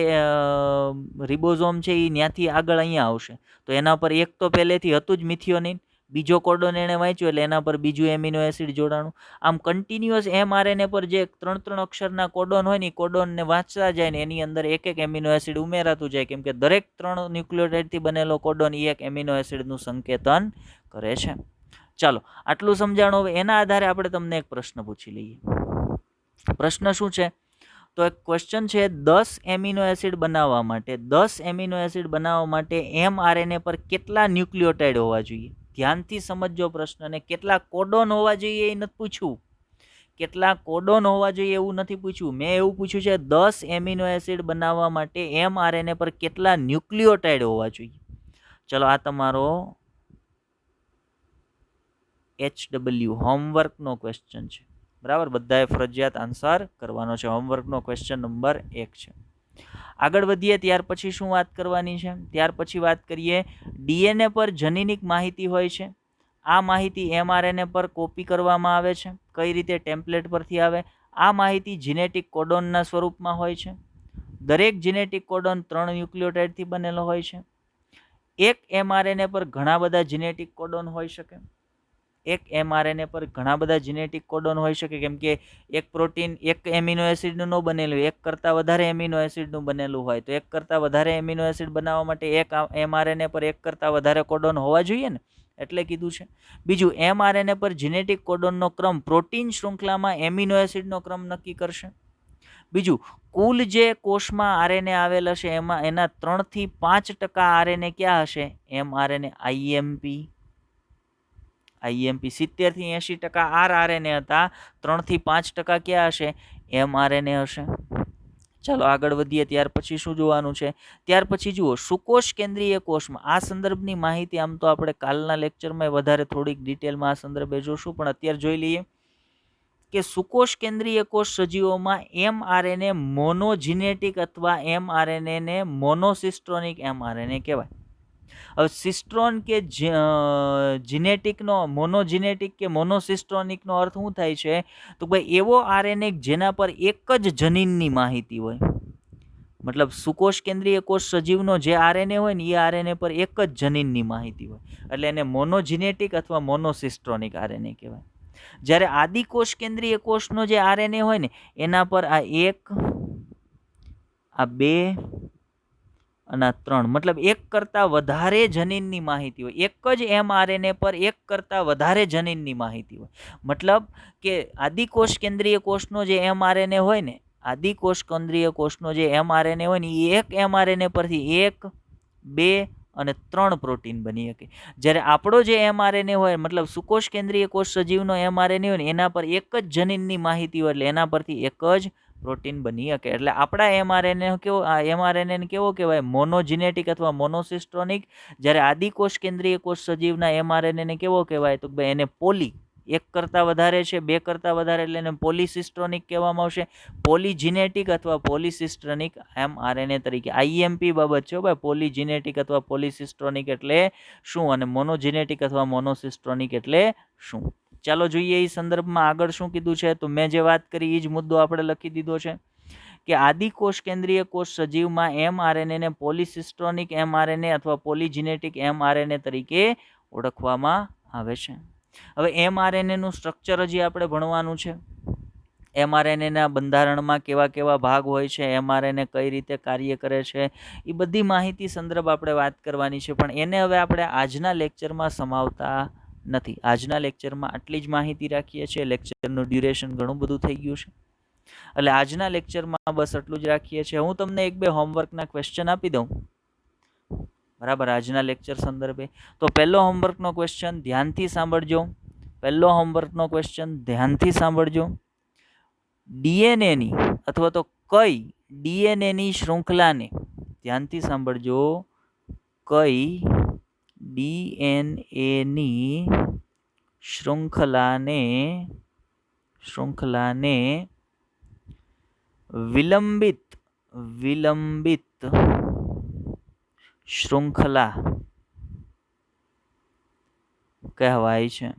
S1: રિબોઝોમ છે એ ત્યાંથી આગળ અહીંયા આવશે. તો એના પર એક તો પહેલેથી હતું જ મિથિયોનિન, બીજો કોડોન એને વાંચ્યો એટલે એના પર બીજું એમિનો એસિડ જોડાણું. આમ કન્ટિન્યુઅસ એમઆરએનએ પર જે 3 અક્ષરના કોડોન હોય ને એ કોડોનને વાંચતા જાય ને એની અંદર એક એક એમિનો એસિડ ઉમેરાતું જાય, કેમ કે દરેક 3 ન્યુક્લિયોટાઇડથી બનેલો કોડોન એ એક એમિનો એસિડનું સંકેતન કરે છે. ચાલો, આટલું સમજાણું. હવે એના આધારે આપણે તમને એક પ્રશ્ન પૂછી લઈએ. પ્રશ્ન શું છે? તો એક ક્વેશ્ચન છે, 10 એમિનો એસિડ બનાવવા માટે એમઆરએનએ પર કેટલા ન્યુક્લિયોટાઇડ હોવા જોઈએ? ધ્યાનથી સમજજો પ્રશ્નને. કેટલા કોડોન હોવા જોઈએ એ નથી પૂછ્યું, કેટલા કોડોન હોવા જોઈએ એવું નથી પૂછ્યું. મેં એવું પૂછ્યું છે 10 એમિનો એસિડ બનાવવા માટે એમઆરએનએ પર કેટલા ન્યુક્લિયોટાઇડ હોવા જોઈએ. ચલો, આ તમારો HW હોમવર્કનો ક્વેશ્ચન છે. બરાબર, બધાએ ફરજિયાત આન્સર કરવાનો છે. હોમવર્કનો ક્વેશ્ચન નંબર 1 છે. આગળ વધીએ. ત્યાર પછી શું વાત કરવાની છે? ત્યાર પછી વાત કરીએ, ડીએનએ પર જનીનિક માહિતી હોય છે. આ માહિતી એમઆરએનએ પર કોપી કરવામાં આવે છે. કઈ રીતે? ટેમ્પલેટ પરથી આવે. આ માહિતી જીનેટિક કોડોનના સ્વરૂપમાં હોય છે. દરેક જીનેટિક કોડોન 3 ન્યુક્લિયોટાઇડથી બનેલો હોય છે. એક એમઆરએનએ પર ઘણા બધા જીનેટિક કોડોન હોઈ શકે. એક એમઆરએનએ પર ઘણા બધા જીનેટિક કોડોન હોઈ શકે, કેમ કે એક પ્રોટીન એક એમિનો એસિડનું ન બનેલું, એક કરતાં વધારે એમિનો એસિડનું બનેલું હોય. તો એક કરતાં વધારે એમિનો એસિડ બનાવવા માટે એક એમઆરએનએ પર એક કરતાં વધારે કોડોન હોવા જોઈએ ને, એટલે કીધું છે. બીજું, એમઆરએનએ પર જીનેટિક કોડોનનો ક્રમ પ્રોટીન શૃંખલામાં એમિનો એસિડનો ક્રમ નક્કી કરશે. બીજું, કુલ જે કોષમાં આરએનએ આવેલ હશે એમાં એના 3 થી 5% આરએનએ ક્યાં હશે? એમઆરએનએ. આઈએમપી 70 થી 80% આરઆરએનએ હતા, 3 થી 5% ક્યાં હશે? એમઆરએનએ હશે. ચાલો આગળ વધીએ. ત્યાર પછી શું જોવાનું છે? ત્યાર પછી જુઓ, સુકોષ કેન્દ્રીય કોષમાં. આ સંદર્ભની માહિતી આમ તો આપણે કાલના લેક્ચરમાં વધારે થોડીક ડિટેલમાં આ સંદર્ભે જોશું, પણ અત્યારે જોઈ લઈએ કે સુકોષ કેન્દ્રીય કોષ સજીવોમાં એમઆરએનએ મોનોજીનેટિક અથવા એમઆરએનએ મોનોસિસ્ટ્રોનિક એમઆરએનએ કહેવાય. હવે સિસ્ટ્રોન કે જીનેટિકનો, મોનોજીનેટિક કે મોનોસિસ્ટ્રોનિકનો અર્થ શું થાય છે? તો ભાઈ એવો આરએનએ જેના પર એક જ જનીનની માહિતી હોય. મતલબ સુકોષ કેન્દ્રીય કોષ સજીવનો જે આરએનએ હોય ને એ આરએનએ પર એક જ જનીનની માહિતી હોય, એટલે એને મોનોજીનેટિક અથવા મોનોસિસ્ટ્રોનિક આરએનએ કહેવાય. જ્યારે આદિકોષ કેન્દ્રીય કોષનો જે આરએનએ હોય ને એના પર આ 1, આ 2 અને 3, મતલબ એક કરતાં વધારે જનીનની માહિતી હોય. એક જ એમઆરએનએ પર એક કરતાં વધારે જનીનની માહિતી હોય. મતલબ કે આદિકોષ કેન્દ્રીય કોષનો જે એમઆરએનએ હોય ને, આદિકોષ કેન્દ્રીય કોષનો જે એમઆરએનએ હોય ને એ એક એમઆરએનએ પરથી 1, 2 અને 3 પ્રોટીન બની શકે. જ્યારે આપણો જે એમઆરએનએ હોય, મતલબ સુકોષ કેન્દ્રીય કોષ સજીવનો એમઆરએનએ હોય ને એના પર એક જ જનીનની માહિતી હોય, એટલે એના પરથી એક જ પ્રોટીન બની શકે. એટલે આપણા એમઆરએનએ કેવો કહેવાય? મોનોજીનેટિક અથવા મોનોસિસ્ટ્રોનિક. જ્યારે આદિકોષ કેન્દ્રીય કોષ સજીવના એમઆરએનએ કેવો કહેવાય? તો ભાઈ એને પોલી, એક કરતાં વધારે છે, 2 કરતાં વધારે, એટલે એને પોલિસિસ્ટ્રોનિક કહેવામાં આવશે. પોલીજીનેટિક અથવા પોલિસિસ્ટ્રોનિક એમઆરએનએ તરીકે. આઈએમપી બાબત છે ભાઈ. પોલીજીનેટિક અથવા પોલિસિસ્ટ્રોનિક એટલે શું, અને મોનોજીનેટિક અથવા મોનોસિસ્ટ્રોનિક એટલે શું? ચાલો જોઈએ એ સંદર્ભમાં આગળ શું કીધું છે. તો મેં જે વાત કરી એ જ મુદ્દો આપણે લખી દીધો છે કે આદિકોષ કેન્દ્રીય કોષ સજીવમાં એમઆરએનએને પોલિસિસ્ટ્રોનિક એમઆરએનએ અથવા પોલીજીનેટિક એમઆરએનએ તરીકે ઓળખવામાં આવે છે. હવે એમઆરએનએનું સ્ટ્રક્ચર હજી આપણે ભણવાનું છે. એમઆરએનએના બંધારણમાં કેવા કેવા ભાગ હોય છે, એમઆરએનએ કઈ રીતે કાર્ય કરે છે, એ બધી માહિતી સંદર્ભ આપણે વાત કરવાની છે. પણ એને હવે આપણે આજના લેક્ચરમાં સમાવતા નથી. આજના લેક્ચરમાં આટલી જ માહિતી રાખીએ છીએ. લેક્ચરનું ડ્યુરેશન ઘણું બધું થઈ ગયું છે, એટલે આજના લેક્ચરમાં બસ આટલું જ રાખીએ છીએ. હું તમને 1-2 હોમવર્કના ક્વેશ્ચન આપી દઉં, બરાબર, આજના લેક્ચર સંદર્ભે. તો પહેલો હોમવર્કનો ક્વેશ્ચન ધ્યાનથી સાંભળજો. પહેલો હોમવર્કનો ક્વેશ્ચન ધ્યાનથી સાંભળજો. ડીએનએની અથવા તો કઈ ડીએનએની શૃંખલાને, ધ્યાનથી સાંભળજો, કઈ ડીએનએની શૃંખલાને વિલંબિત શૃંખલા કહેવાય છે.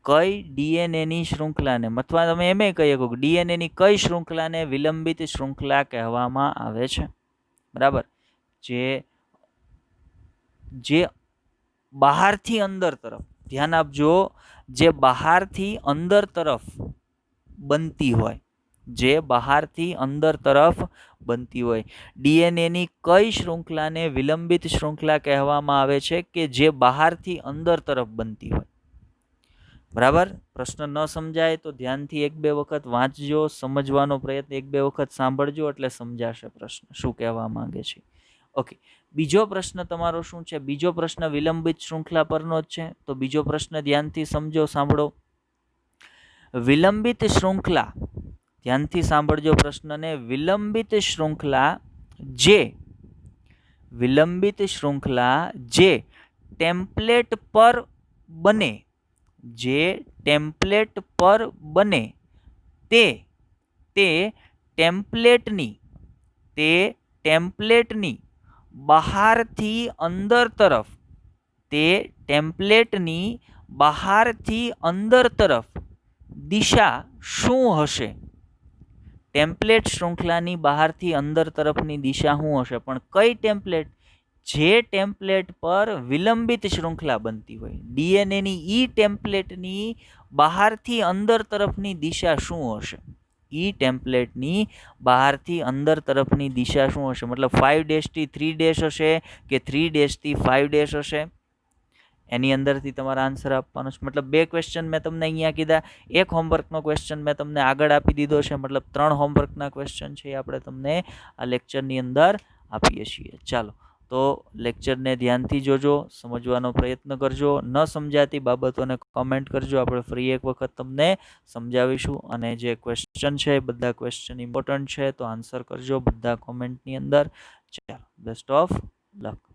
S1: કઈ ડીએનએની શૃંખલાને, અથવા તમે એમ કહી શકો ડીએનએની કઈ શૃંખલાને વિલંબિત શૃંખલા કહેવામાં આવે છે. બરાબર. જે બહારથી અંદર તરફ, ધ્યાન આપજો, જે બહારથી અંદર તરફ બનતી હોય, ડીએનએની કઈ શૃંખલાને વિલંબિત શૃંખલા કહેવામાં આવે છે કે જે બહારથી અંદર તરફ બનતી હોય. બરાબર. પ્રશ્ન ન સમજાય તો ધ્યાનથી 1-2 વખત વાંચજો, સમજવાનો પ્રયત્ન 1-2 વખત સાંભળજો, એટલે સમજાશે પ્રશ્ન શું કહેવા માંગે છે. ઓકે, બીજો પ્રશ્ન તમારો શું છે? બીજો પ્રશ્ન વિલંબિત શૃંખલા પરનો જ છે. તો બીજો પ્રશ્ન ધ્યાનથી સમજો, સાંભળો. વિલંબિત શૃંખલા, ધ્યાનથી સાંભળજો પ્રશ્નને. વિલંબિત શૃંખલા જે ટેમ્પલેટ પર બને, તે ટેમ્પલેટની બહારથી અંદર તરફ દિશા શું હશે? ટેમ્પલેટ શૃંખલાની બહારથી અંદર તરફની દિશા શું હશે? પણ કઈ ટેમ્પલેટ? જે ટેમ્પલેટ પર વિલંબિત શૃંખલા બનતી હોય, ડીએનએની ટેમ્પલેટની બહારથી અંદર તરફની દિશા શું હશે? ટેમ્પલેટની બહારથી અંદર તરફની દિશા શું હશે? મતલબ 5' થી 3' હશે કે 3' થી 5' હશે? એની અંદરથી તમારે આન્સર આપવાનો છે. મતલબ 2 ક્વેશ્ચન મેં તમને અહીંયા કીધા, 1 હોમવર્કનો ક્વેશ્ચન મેં તમને આગળ આપી દીધો છે. મતલબ 3 હોમવર્કના ક્વેશ્ચન છે એ આપણે તમને આ લેક્ચરની અંદર આપીએ છીએ. ચાલો, તો લેક્ચરને ધ્યાનથી જોજો, સમજવાનો પ્રયત્ન કરજો. ન સમજાતી બાબતોને કોમેન્ટ કરજો, આપણે ફરી એક વખત તમને સમજાવીશું. અને જે ક્વેશ્ચન છે એ બધા ક્વેશ્ચન ઇમ્પોર્ટન્ટ છે, તો આન્સર કરજો બધા કોમેન્ટની અંદર. ચાલો, બેસ્ટ ઓફ લક.